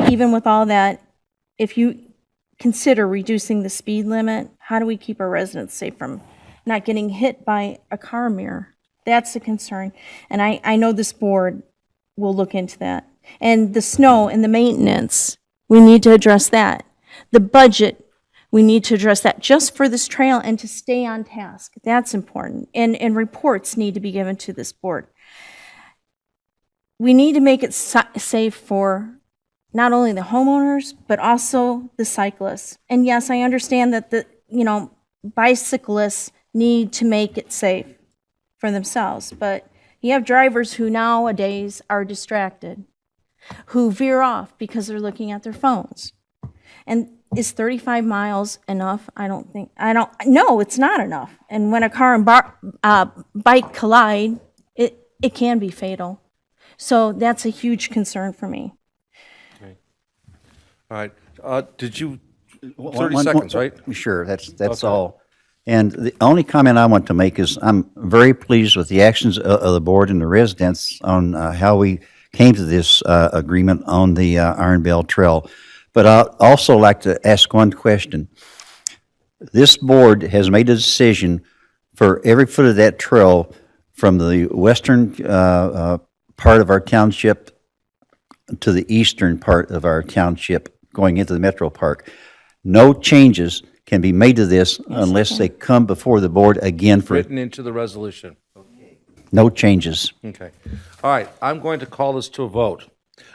[SPEAKER 14] even with all that, if you consider reducing the speed limit, how do we keep our residents safe from not getting hit by a car mirror? That's a concern. And I know this board will look into that. And the snow and the maintenance, we need to address that. The budget, we need to address that just for this trail and to stay on task. That's important. And reports need to be given to this board. We need to make it safe for not only the homeowners, but also the cyclists. And yes, I understand that bicyclists need to make it safe for themselves, but you have drivers who nowadays are distracted, who veer off because they're looking at their phones. And is 35 miles enough? No, it's not enough. And when a car and bike collide, it can be fatal. So that's a huge concern for me.
[SPEAKER 2] All right. Did you, 30
[SPEAKER 6] One-
[SPEAKER 2] seconds, right?
[SPEAKER 6] Sure, that's
[SPEAKER 2] Okay.
[SPEAKER 6] all. And the only comment I want to make is I'm very pleased with the actions of the board and the residents on how we came to this agreement on the Iron Bell Trail. But I'd also like to ask one question. This board has made a decision for every foot of that trail from the western part of our township to the eastern part of our township going into the Metro Park. No changes can be made to this unless they come before the board again for
[SPEAKER 2] Written into the resolution.
[SPEAKER 6] no changes.
[SPEAKER 2] Okay. All right, I'm going to call this to a vote.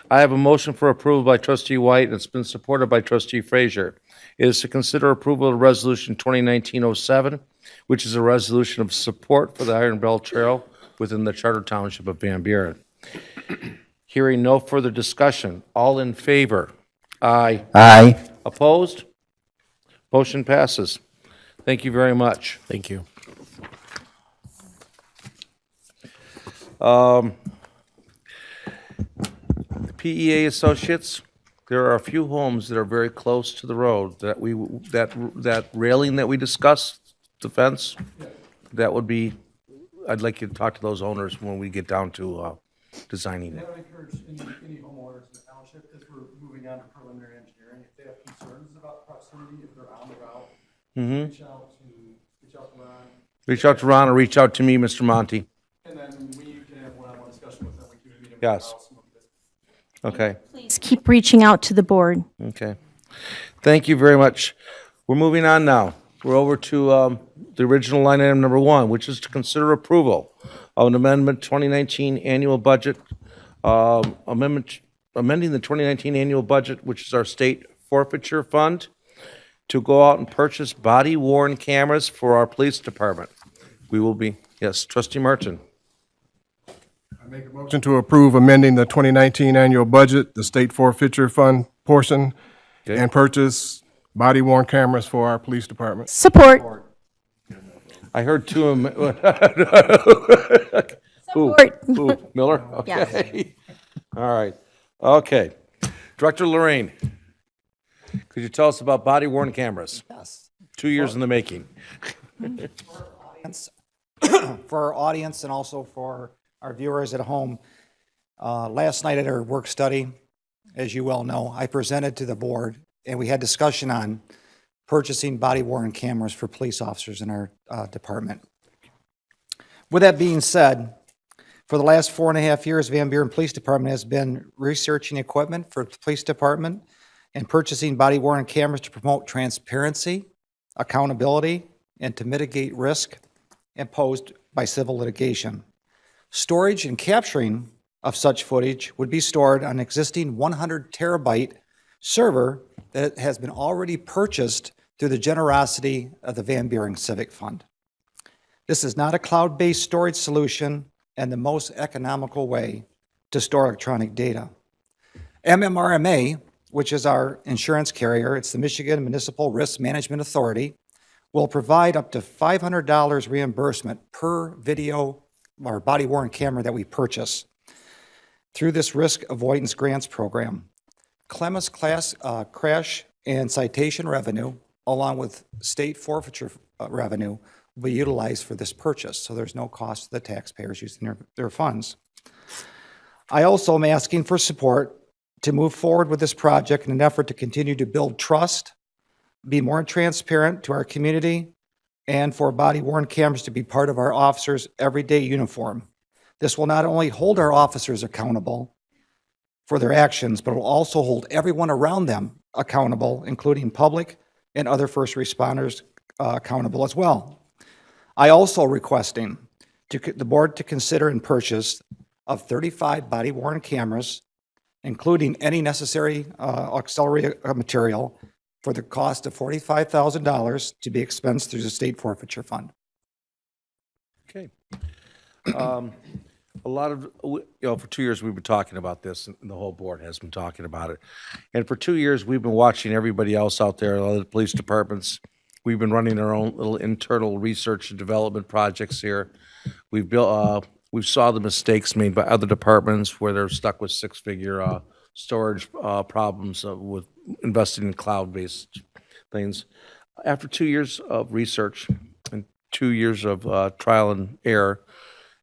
[SPEAKER 2] I have a motion for approval by trustee White, and it's been supported by trustee Frazier. It is to consider approval of resolution 2019-07, which is a resolution of support for the Iron Bell Trail within the Charter Township of Van Buren. Hearing no further discussion, all in favor? Aye.
[SPEAKER 6] Aye.
[SPEAKER 2] Opposed? Motion passes. Thank you very much.
[SPEAKER 13] Thank you.
[SPEAKER 2] PEA Associates, there are a few homes that are very close to the road that railing that we discussed, the fence, that would be, I'd like you to talk to those owners when we get down to designing it.
[SPEAKER 11] I would encourage any homeowners in the township, because we're moving on to preliminary engineering, if they have concerns about proximity, if they're on the route, reach out to Ron,
[SPEAKER 2] Reach out to Ron or reach out to me, Mr. Monty.
[SPEAKER 11] and then we can have one-on-one discussion with them. We can meet them.
[SPEAKER 2] Yes. Okay,
[SPEAKER 14] Please keep reaching out to the board.
[SPEAKER 2] okay. Thank you very much. We're moving on now. We're over to the original line item number 1, which is to consider approval of an amendment 2019 annual budget, amending the 2019 annual budget, which is our state forfeiture fund, to go out and purchase body-worn cameras for our police department. We will be, yes, trustee Martin.
[SPEAKER 1] I make a motion to approve amending the 2019 annual budget, the state forfeiture fund portion,
[SPEAKER 2] Okay.
[SPEAKER 1] and purchase body-worn cameras for our police department.
[SPEAKER 14] Support.
[SPEAKER 2] I heard two of them.
[SPEAKER 14] Support.
[SPEAKER 2] Who, Miller?
[SPEAKER 14] Yes.
[SPEAKER 2] Okay. All right. Okay. Director Lorraine, could you tell us about body-worn cameras?
[SPEAKER 15] Yes.
[SPEAKER 2] 2 years in the making.
[SPEAKER 15] For our audience and also for our viewers at home, last night at our work study, as you well know, I presented to the board and we had discussion on purchasing body-worn cameras for police officers in our department. With that being said, for the last 4.5 years, Van Buren Police Department has been researching equipment for the police department and purchasing body-worn cameras to promote transparency, accountability, and to mitigate risk imposed by civil litigation. Storage and capturing of such footage would be stored on an existing 100 terabyte server that has been already purchased through the generosity of the Van Buren Civic Fund. This is not a cloud-based storage solution and the most economical way to store electronic data. MMRMA, which is our insurance carrier, it's the Michigan Municipal Risk Management Authority, will provide up to $500 reimbursement per video or body-worn camera that we purchase through this risk avoidance grants program. Clemens class crash and citation revenue, along with state forfeiture revenue, will be utilized for this purchase, so there's no cost to the taxpayers using their funds. I also am asking for support to move forward with this project in an effort to continue to build trust, be more transparent to our community, and for body-worn cameras to be part of our officers' everyday uniform. This will not only hold our officers accountable for their actions, but it will also hold everyone around them accountable, including public and other first responders accountable as well. I also requesting the board to consider and purchase of 35 body-worn cameras, including any necessary auxiliary material, for the cost of $45,000 to be expensed through the state forfeiture fund.
[SPEAKER 2] Okay. A lot of, for 2 years, we've been talking about this, and the whole board has been talking about it. And for 2 years, we've been watching everybody else out there, other police departments. We've been running our own little internal research and development projects here. We've built, we saw the mistakes made by other departments where they're stuck with six-figure storage problems with investing in cloud-based things. After 2 years of research and 2 years of trial and error,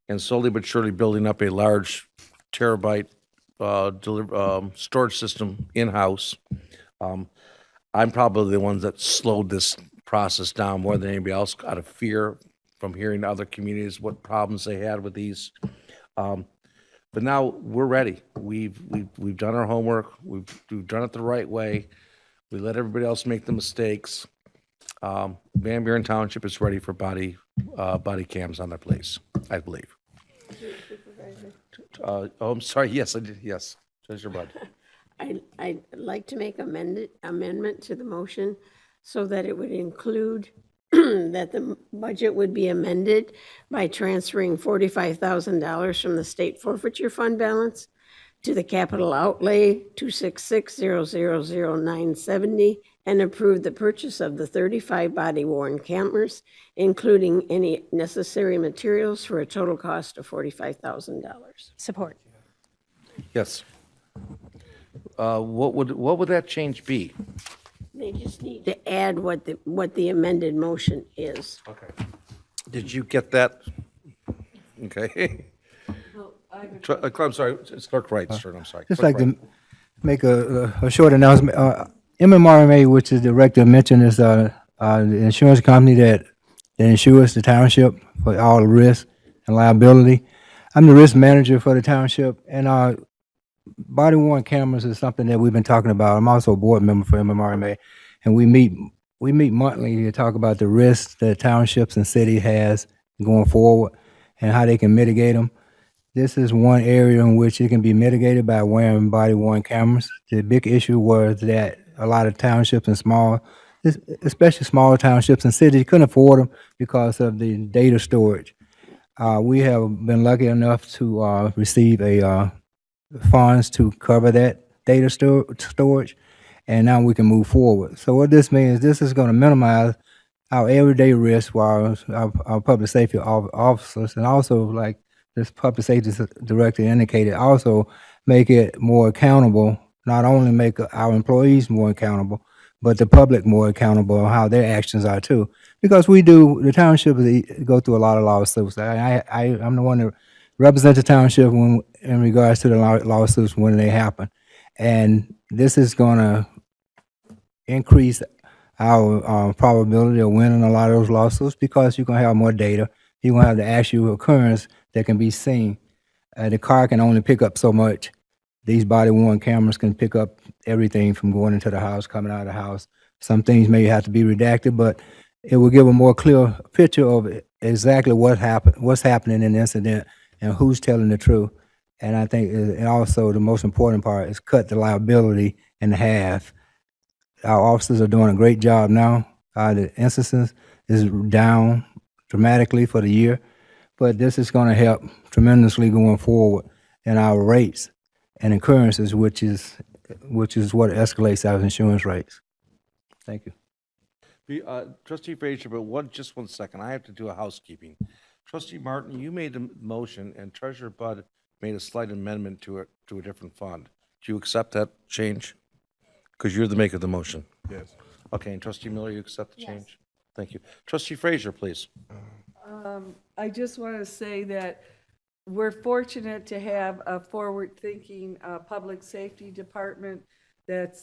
[SPEAKER 2] and slowly but surely building up a large terabyte storage system in-house, I'm probably the ones that slowed this process down more than anybody else, out of fear from hearing other communities what problems they had with these. But now we're ready. We've done our homework. We've done it the right way. We let everybody else make the mistakes. Van Buren Township is ready for body cams on their place, I believe. I'm sorry. Yes, I did. Yes, Treasurer Bud.
[SPEAKER 8] I'd like to make amendment to the motion so that it would include that the budget would be amended by transferring $45,000 from the state forfeiture fund balance to the capital outlay 266000970 and approve the purchase of the 35 body-worn cameras, including any necessary materials, for a total cost of $45,000.
[SPEAKER 14] Support.
[SPEAKER 2] Yes. What would that change be?
[SPEAKER 8] They just need to add what the amended motion is.
[SPEAKER 2] Okay. Did you get that? Okay. I'm sorry, it's Clerk Wright's turn. I'm sorry.
[SPEAKER 9] Just
[SPEAKER 2] Clerk
[SPEAKER 9] like
[SPEAKER 2] Wright.
[SPEAKER 9] to make a short announcement. MMRMA, which the director mentioned, is the insurance company that insures the township for all the risk and liability. I'm the risk manager for the township, and body-worn cameras is something that we've been talking about. I'm also a board member for MMRMA, and we meet monthly to talk about the risks that townships and city has going forward and how they can mitigate them. This is one area in which it can be mitigated by wearing body-worn cameras. The big issue was that a lot of townships and especially smaller townships and cities, couldn't afford them because of the data storage. We have been lucky enough to receive funds to cover that data storage, and now we can move forward. So what this means, this is going to minimize our everyday risk while our public safety officers, and also, like this public safety director indicated, also make it more accountable, not only make our employees more accountable, but the public more accountable on how their actions are too. Because the township, go through a lot of lawsuits. I'm the one that represents the township in regards to the lawsuits when they happen. And this is gonna increase our probability of winning a lot of those lawsuits because you're gonna have more data. You're gonna have the actual occurrence that can be seen. The car can only pick up so much. These body-worn cameras can pick up everything from going into the house, coming out of the house. Some things may have to be redacted, but it will give a more clear picture of exactly what happened, what's happening in the incident, and who's telling the truth. And I think, and also the most important part is cut the liability in half. Our officers are doing a great job now. The instances is down dramatically for the year, but this is going to help tremendously going forward in our rates and occurrences, which is what escalates our insurance rates. Thank you.
[SPEAKER 2] Trustee Frazier, but just 1 second, I have to do a housekeeping. Trustee Martin, you made a motion, and Treasurer Bud made a slight amendment to it, to a different fund. Do you accept that change? Because you're the maker of the motion.
[SPEAKER 1] Yes.
[SPEAKER 2] Okay, and Trustee Miller, you accept the change? Thank you. Trustee Frazier, please.
[SPEAKER 7] I just want to say that we're fortunate to have a forward-thinking public safety department that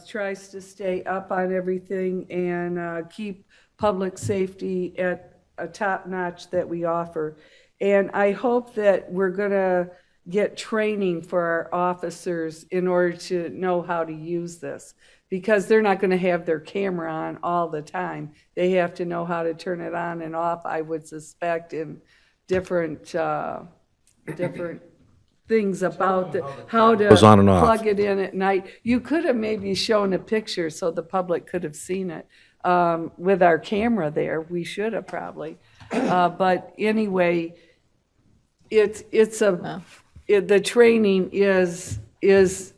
[SPEAKER 7] tries to stay up on everything and keep public safety at a top notch that we offer. And I hope that we're going to get training for our officers in order to know how to use this, because they're not going to have their camera on all the time. They have to know how to turn it on and off, I would suspect, in different things about how to
[SPEAKER 2] Goes on and off.
[SPEAKER 7] plug it in at night. You could have maybe shown a picture so the public could have seen it with our camera there. We should have probably. But anyway, the training is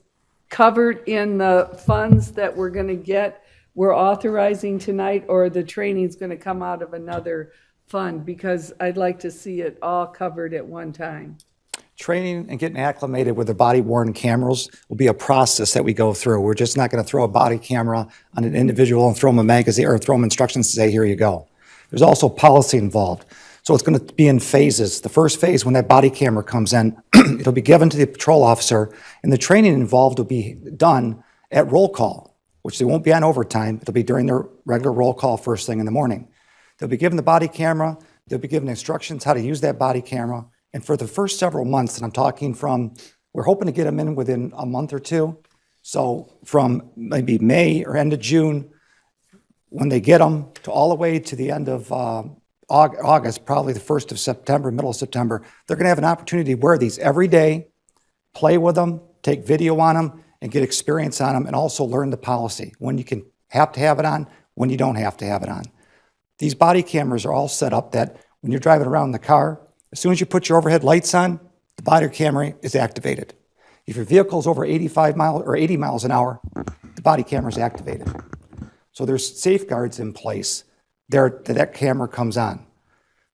[SPEAKER 7] covered in the funds that we're going to get, we're authorizing tonight, or the training's going to come out of another fund, because I'd like to see it all covered at one time.
[SPEAKER 15] Training and getting acclimated with the body-worn cameras will be a process that we go through. We're just not going to throw a body camera on an individual and throw them a magazine or throw them instructions to say, here you go. There's also policy involved. So it's going to be in phases. The first phase, when that body camera comes in, it'll be given to the patrol officer, and the training involved will be done at roll call, which they won't be on overtime. It'll be during their regular roll call first thing in the morning. They'll be given the body camera. They'll be given instructions how to use that body camera. And for the first several months, and I'm talking we're hoping to get them in within a month or two. So from maybe May or end of June, when they get them, to all the way to the end of August, probably the 1st of September, middle of September, they're going to have an opportunity to wear these every day, play with them, take video on them, and get experience on them, and also learn the policy, when you can have to have it on, when you don't have to have it on. These body cameras are all set up that when you're driving around in the car, as soon as you put your overhead lights on, the body camera is activated. If your vehicle is over 85 miles or 80 miles an hour, the body camera is activated. So there's safeguards in place there that camera comes on.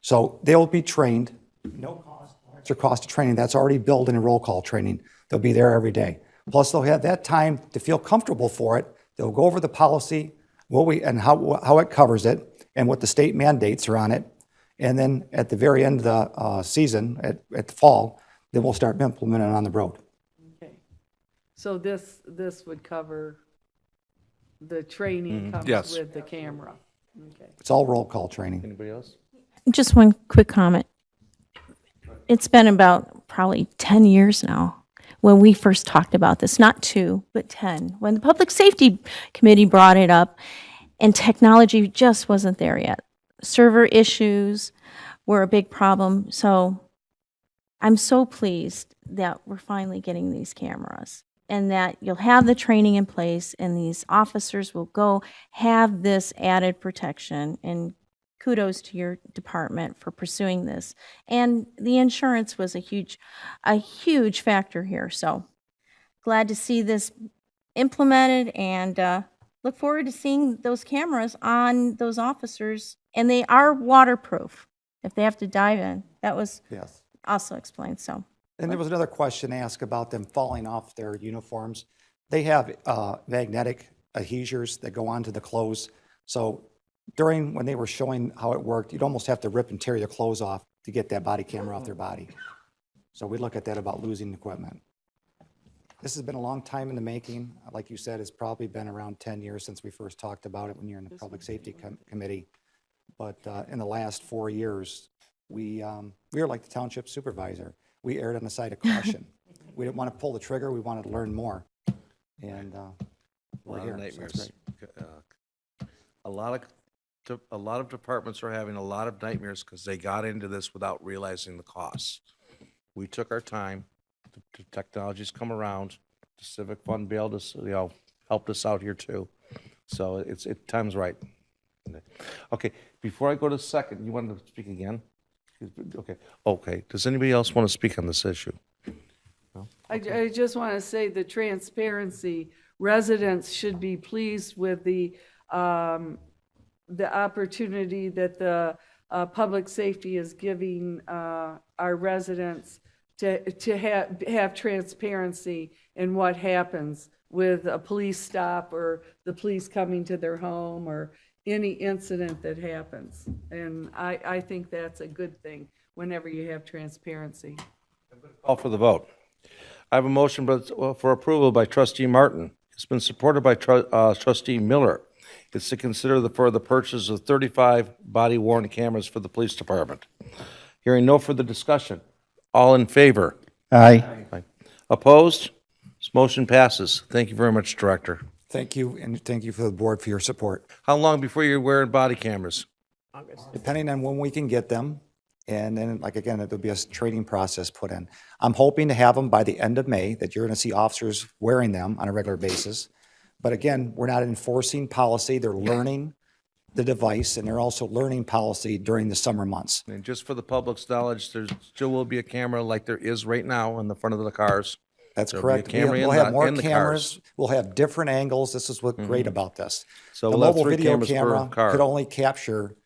[SPEAKER 15] So they'll be trained, no cost, no extra cost of training. That's already built in roll call training. They'll be there every day. Plus, they'll have that time to feel comfortable for it. They'll go over the policy, and how it covers it, and what the state mandates are on it. And then at the very end of the season, at the fall, then we'll start implementing it on the road.
[SPEAKER 7] Okay. So this would cover the training comes
[SPEAKER 2] yes.
[SPEAKER 7] with the camera. Okay.
[SPEAKER 15] It's all roll call training.
[SPEAKER 2] Anybody else?
[SPEAKER 14] Just one quick comment. It's been about probably 10 years now when we first talked about this, not 2, but 10, when the Public Safety Committee brought it up, and technology just wasn't there yet. Server issues were a big problem, so I'm so pleased that we're finally getting these cameras, and that you'll have the training in place, and these officers will go have this added protection. And kudos to your department for pursuing this. And the insurance was a huge factor here. So glad to see this implemented, and look forward to seeing those cameras on those officers. And they are waterproof if they have to dive in. That was
[SPEAKER 15] Yes.
[SPEAKER 14] also explained. So.
[SPEAKER 15] And there was another question asked about them falling off their uniforms. They have magnetic adhesives that go onto the clothes. So when they were showing how it worked, you'd almost have to rip and tear your clothes off to get that body camera off their body. So we look at that about losing equipment. This has been a long time in the making. Like you said, it's probably been around 10 years since we first talked about it when you're in the Public Safety Committee. But in the last 4 years, we were like the township supervisor. We erred on the side of caution. We didn't want to pull the trigger. We wanted to learn more. And we're
[SPEAKER 2] lot
[SPEAKER 15] here.
[SPEAKER 2] of
[SPEAKER 15] so it's
[SPEAKER 2] nightmares.
[SPEAKER 15] great.
[SPEAKER 2] A lot of departments are having a lot of nightmares because they got into this without realizing the costs. We took our time, the technology's come around, the civic fund bailed us, helped us out here too. So time's right. Okay, before I go to second, you wanted to speak again? Okay, does anybody else want to speak on this issue?
[SPEAKER 7] I just want to say the transparency, residents should be pleased with the opportunity that the public safety is giving our residents to have transparency in what happens with a police stop or the police coming to their home or any incident that happens. And I think that's a good thing whenever you have transparency.
[SPEAKER 2] Call for the vote. I have a motion for approval by trustee Martin. It's been supported by trustee Miller. It's to consider for the purchase of 35 body-worn cameras for the police department. Hearing no further discussion. All in favor?
[SPEAKER 6] Aye.
[SPEAKER 2] Aye. Opposed? This motion passes. Thank you very much, Director.
[SPEAKER 15] Thank you, and thank you for the board for your support.
[SPEAKER 2] How long before you're wearing body cameras?
[SPEAKER 15] Depending on when we can get them, and then, like, again, there'll be a training process put in. I'm hoping to have them by the end of May, that you're going to see officers wearing them on a regular basis. But again, we're not enforcing policy. They're learning the device, and they're also learning policy during the summer months.
[SPEAKER 2] And just for the public's knowledge, there still will be a camera like there is right now in the front of the cars.
[SPEAKER 15] That's
[SPEAKER 2] There'll be a
[SPEAKER 15] correct.
[SPEAKER 2] camera
[SPEAKER 15] We'll
[SPEAKER 2] in
[SPEAKER 15] have
[SPEAKER 2] the-
[SPEAKER 15] more
[SPEAKER 2] in the
[SPEAKER 15] cameras.
[SPEAKER 2] cars.
[SPEAKER 15] We'll have different angles. This is what's great about this.
[SPEAKER 2] So
[SPEAKER 15] The
[SPEAKER 2] we'll have
[SPEAKER 15] mobile
[SPEAKER 2] 3
[SPEAKER 15] video
[SPEAKER 2] cameras per
[SPEAKER 15] camera
[SPEAKER 2] car.
[SPEAKER 15] could only capture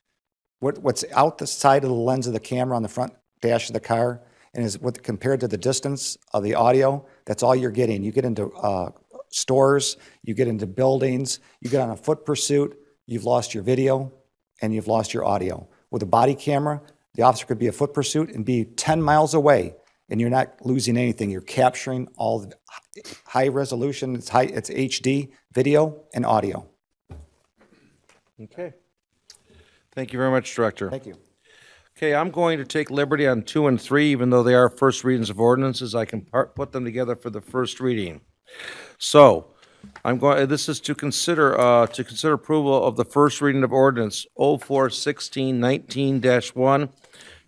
[SPEAKER 15] what's out the side of the lens of the camera on the front dash of the car, and is what compared to the distance of the audio, that's all you're getting. You get into stores, you get into buildings, you get on a foot pursuit, you've lost your video and you've lost your audio. With a body camera, the officer could be a foot pursuit and be 10 miles away, and you're not losing anything. You're capturing all the high resolution, it's HD video and audio.
[SPEAKER 2] Okay. Thank you very much, Director.
[SPEAKER 15] Thank you.
[SPEAKER 2] Okay, I'm going to take liberty on 2 and 3, even though they are first readings of ordinances. I can put them together for the first reading. So, this is to consider approval of the first reading of ordinance 04-16-19-1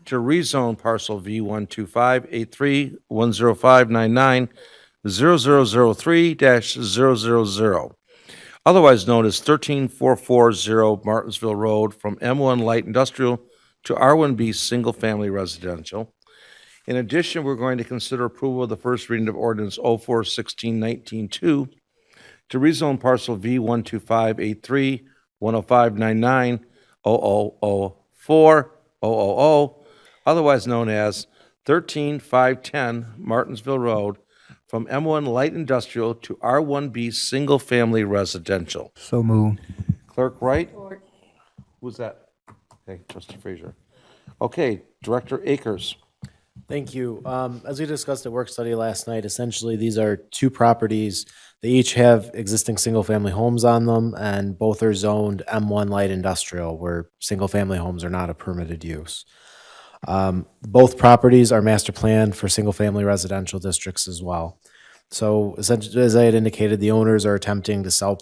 [SPEAKER 2] to rezone parcel V125-83-10599-0003-000, otherwise known as 13440 Martinsville Road, from M1 Light Industrial to R1B Single Family Residential. In addition, we're going to consider approval of the first reading of ordinance 04-16-19-2 to rezone parcel V125-83-10599-0004-000, otherwise known as 13510 Martinsville Road, from M1 Light Industrial to R1B Single Family Residential.
[SPEAKER 9] So moved.
[SPEAKER 2] Clerk Wright? Who's that? Okay, Trustee Frazier. Okay, Director Akers.
[SPEAKER 13] Thank you. As we discussed at work study last night, essentially these are 2 properties. They each have existing single-family homes on them, and both are zoned M1 light industrial, where single-family homes are not a permitted use. Both properties are master planned for single-family residential districts as well. So essentially, as I had indicated, the owners are attempting to sell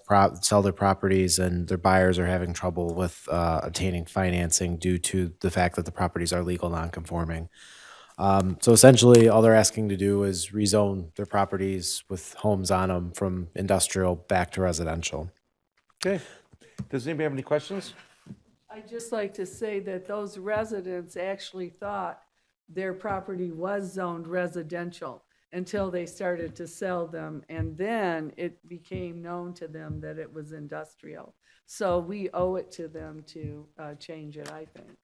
[SPEAKER 13] their properties, and their buyers are having trouble with obtaining financing due to the fact that the properties are legal non-conforming. So essentially, all they're asking to do is rezone their properties with homes on them from industrial back to residential.
[SPEAKER 2] Okay. Does anybody have any questions?
[SPEAKER 7] I'd just like to say that those residents actually thought their property was zoned residential until they started to sell them, and then it became known to them that it was industrial. So we owe it to them to change it, I think.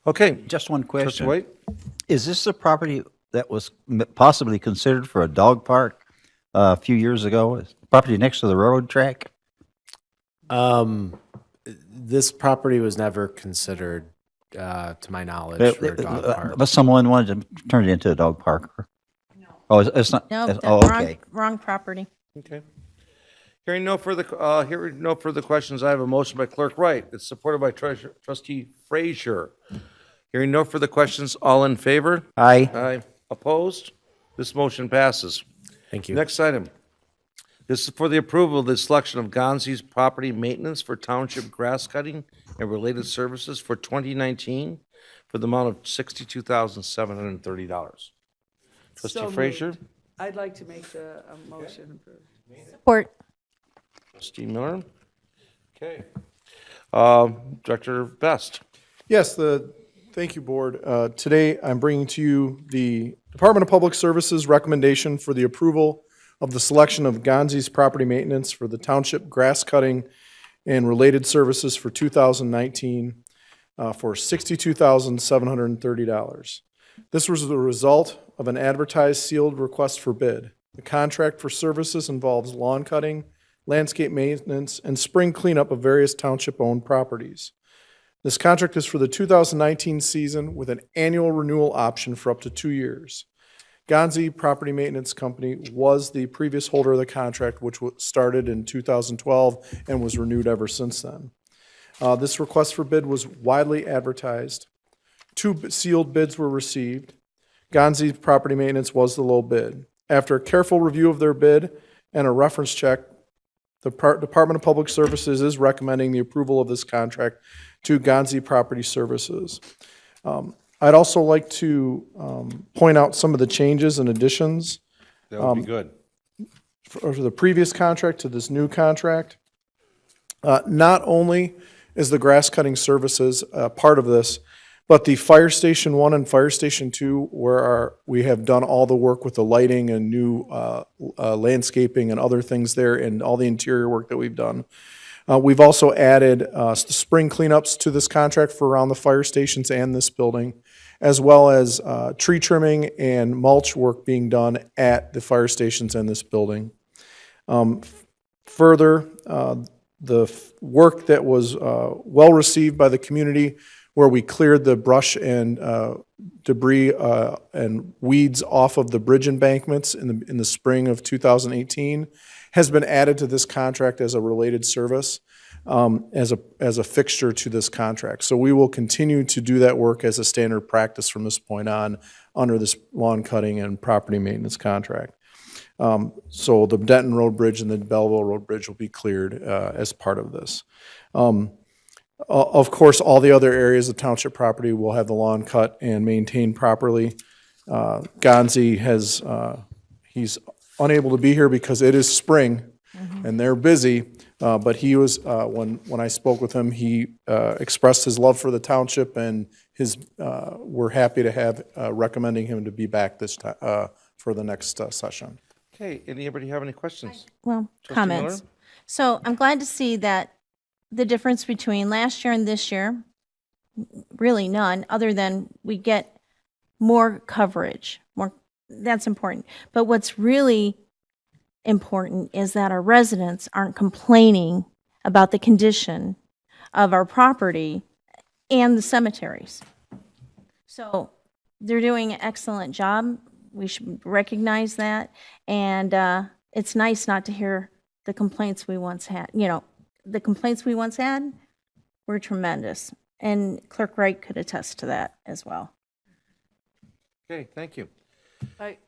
[SPEAKER 2] Okay.
[SPEAKER 6] Just one
[SPEAKER 2] Trustee
[SPEAKER 6] question.
[SPEAKER 2] White?
[SPEAKER 6] Is this the property that was possibly considered for a dog park a few years ago? Property next to the railroad track?
[SPEAKER 13] This property was never considered, to my knowledge, for a dog park.
[SPEAKER 6] But someone wanted to turn it into a dog park. Oh, it's not?
[SPEAKER 14] No,
[SPEAKER 6] Oh, okay.
[SPEAKER 14] wrong property.
[SPEAKER 2] Okay. Hearing no further questions, I have a motion by Clerk Wright. It's supported by Trustee Frazier. Hearing no further questions, all in favor?
[SPEAKER 6] Aye.
[SPEAKER 2] Aye. Opposed? This motion passes.
[SPEAKER 13] Thank you.
[SPEAKER 2] Next item. This is for the approval of the selection of Gonzi's property maintenance for township grass cutting and related services for 2019 for the amount of $62,730. Trustee
[SPEAKER 7] So
[SPEAKER 2] Frazier?
[SPEAKER 7] moved. I'd like to make a motion approved.
[SPEAKER 14] Support.
[SPEAKER 2] Trustee Miller? Okay. Director Best?
[SPEAKER 16] Yes, thank you, Board. Today, I'm bringing to you the Department of Public Services recommendation for the approval of the selection of Gonzi's property maintenance for the township grass cutting and related services for 2019 for $62,730. This was the result of an advertised sealed request for bid. The contract for services involves lawn cutting, landscape maintenance, and spring cleanup of various township-owned properties. This contract is for the 2019 season with an annual renewal option for up to 2 years. Gonzi Property Maintenance Company was the previous holder of the contract, which started in 2012 and was renewed ever since then. This request for bid was widely advertised. 2 sealed bids were received. Gonzi Property Maintenance was the low bid. After a careful review of their bid and a reference check, the Department of Public Services is recommending the approval of this contract to Gonzi Property Services. I'd also like to point out some of the changes and additions
[SPEAKER 2] That would be good.
[SPEAKER 16] for the previous contract to this new contract. Not only is the grass cutting services part of this, but the Fire Station 1 and Fire Station 2, where we have done all the work with the lighting and new landscaping and other things there and all the interior work that we've done. We've also added spring cleanups to this contract for around the fire stations and this building, as well as tree trimming and mulch work being done at the fire stations and this building. Further, the work that was well received by the community, where we cleared the brush and debris and weeds off of the bridge embankments in the spring of 2018, has been added to this contract as a related service, as a fixture to this contract. So we will continue to do that work as a standard practice from this point on under this lawn cutting and property maintenance contract. So the Denton Road Bridge and the Belleville Road Bridge will be cleared as part of this. Of course, all the other areas of township property will have the lawn cut and maintained properly. Gonzi he's unable to be here because it is spring and they're busy, but he was, when I spoke with him, he expressed his love for the township and we're happy to have, recommending him to be back this time, for the next session.
[SPEAKER 2] Okay, anybody have any questions?
[SPEAKER 14] Well,
[SPEAKER 2] Trustee
[SPEAKER 14] comments.
[SPEAKER 2] Miller?
[SPEAKER 14] So I'm glad to see that the difference between last year and this year, really none, other than we get more coverage. That's important. But what's really important is that our residents aren't complaining about the condition of our property and the cemeteries. So they're doing an excellent job. We should recognize that. And it's nice not to hear the complaints we once had. You know, the complaints we once had were tremendous. And Clerk Wright could attest to that as well.
[SPEAKER 2] Okay, thank you.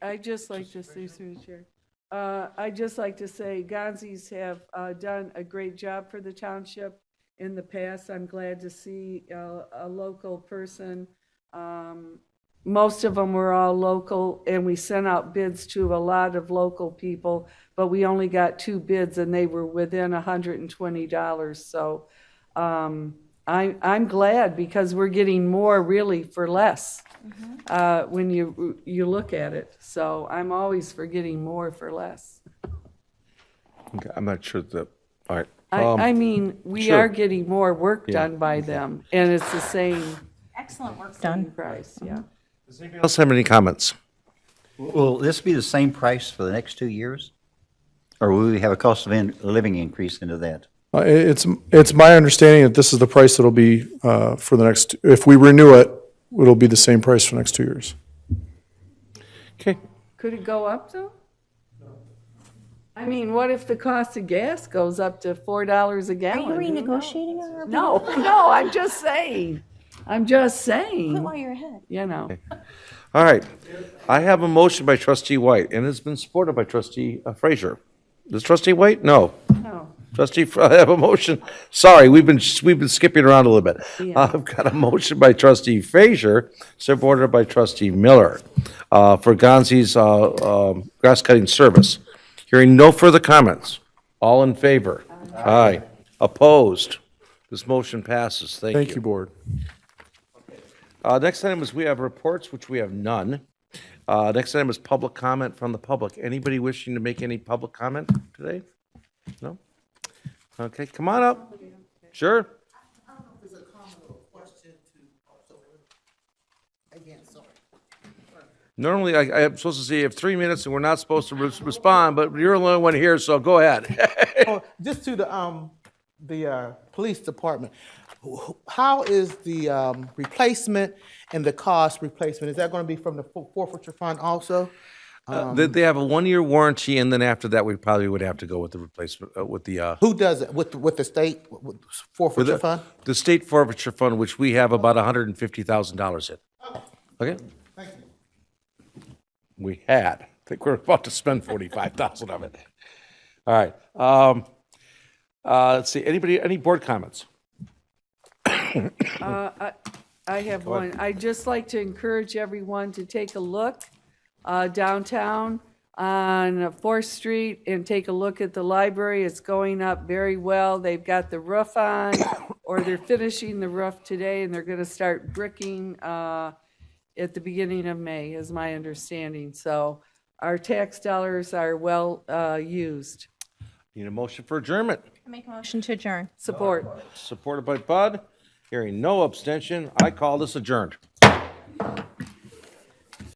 [SPEAKER 7] I just like to say, through the chair, I'd just like to say Gonzi's have done a great job for the township in the past. I'm glad to see a local person. Most of them were all local, and we sent out bids to a lot of local people, but we only got 2 bids, and they were within $120. So I'm glad, because we're getting more really for less when you look at it. So I'm always for getting more for less.
[SPEAKER 2] Okay, I'm not sure that, all right.
[SPEAKER 7] I mean, we
[SPEAKER 2] sure.
[SPEAKER 7] are getting more work done by them, and it's the same
[SPEAKER 14] Excellent work
[SPEAKER 7] same
[SPEAKER 14] done.
[SPEAKER 7] price, yeah.
[SPEAKER 2] Does anybody else have any comments?
[SPEAKER 6] Will this be the same price for the next 2 years? Or will we have a cost of living increase into that?
[SPEAKER 16] It's my understanding that this is the price that'll be for the next, if we renew it, it'll be the same price for the next 2 years.
[SPEAKER 2] Okay.
[SPEAKER 7] Could it go up though? I mean, what if the cost of gas goes up to $4 a
[SPEAKER 14] Are you
[SPEAKER 7] gallon?
[SPEAKER 14] renegotiating our?
[SPEAKER 7] No, no, I'm just saying. I'm just
[SPEAKER 14] Quit
[SPEAKER 7] saying,
[SPEAKER 14] while you're ahead.
[SPEAKER 7] you know.
[SPEAKER 2] All right. I have a motion by trustee White, and it's been supported by trustee Frazier. Is trustee White? No.
[SPEAKER 7] No.
[SPEAKER 2] Trustee, I have a motion. Sorry, we've been skipping around a little bit.
[SPEAKER 7] Yeah.
[SPEAKER 2] I've got a motion by trustee Frazier, supported by trustee Miller, for Gonzi's grass cutting service. Hearing no further comments. All in favor? Aye. Opposed? This motion passes. Thank you.
[SPEAKER 16] Thank you, board.
[SPEAKER 2] Next item is we have reports, which we have none. Next item is public comment from the public. Anybody wishing to make any public comment today? No? Okay, come on up. Sure. Normally, I'm supposed to say you have 3 minutes and we're not supposed to respond, but you're the only one here, so go ahead.
[SPEAKER 10] Oh, just to the police department, how is the replacement and the cost replacement? Is that going to be from the forfeiture fund also?
[SPEAKER 2] They have a 1-year warranty, and then after that, we probably would have to go with the replacement, with the,
[SPEAKER 10] Who does it? With the state with forfeiture fund?
[SPEAKER 2] the state forfeiture fund, which we have about $150,000 in. Okay?
[SPEAKER 10] Thank you.
[SPEAKER 2] We had. I think we're about to spend 45,000 of it. All right. Let's see, any board comments?
[SPEAKER 7] I have one. I'd just like to encourage everyone to take a look downtown on 4th Street and take a look at the library. It's going up very well. They've got the roof on, or they're finishing the roof today, and they're going to start bricking at the beginning of May, is my understanding. So our tax dollars are well used.
[SPEAKER 2] Need a motion for adjournment.
[SPEAKER 14] I make a motion to adjourn.
[SPEAKER 7] Support.
[SPEAKER 2] Supported by Bud. Hearing no abstention, I call this adjourned.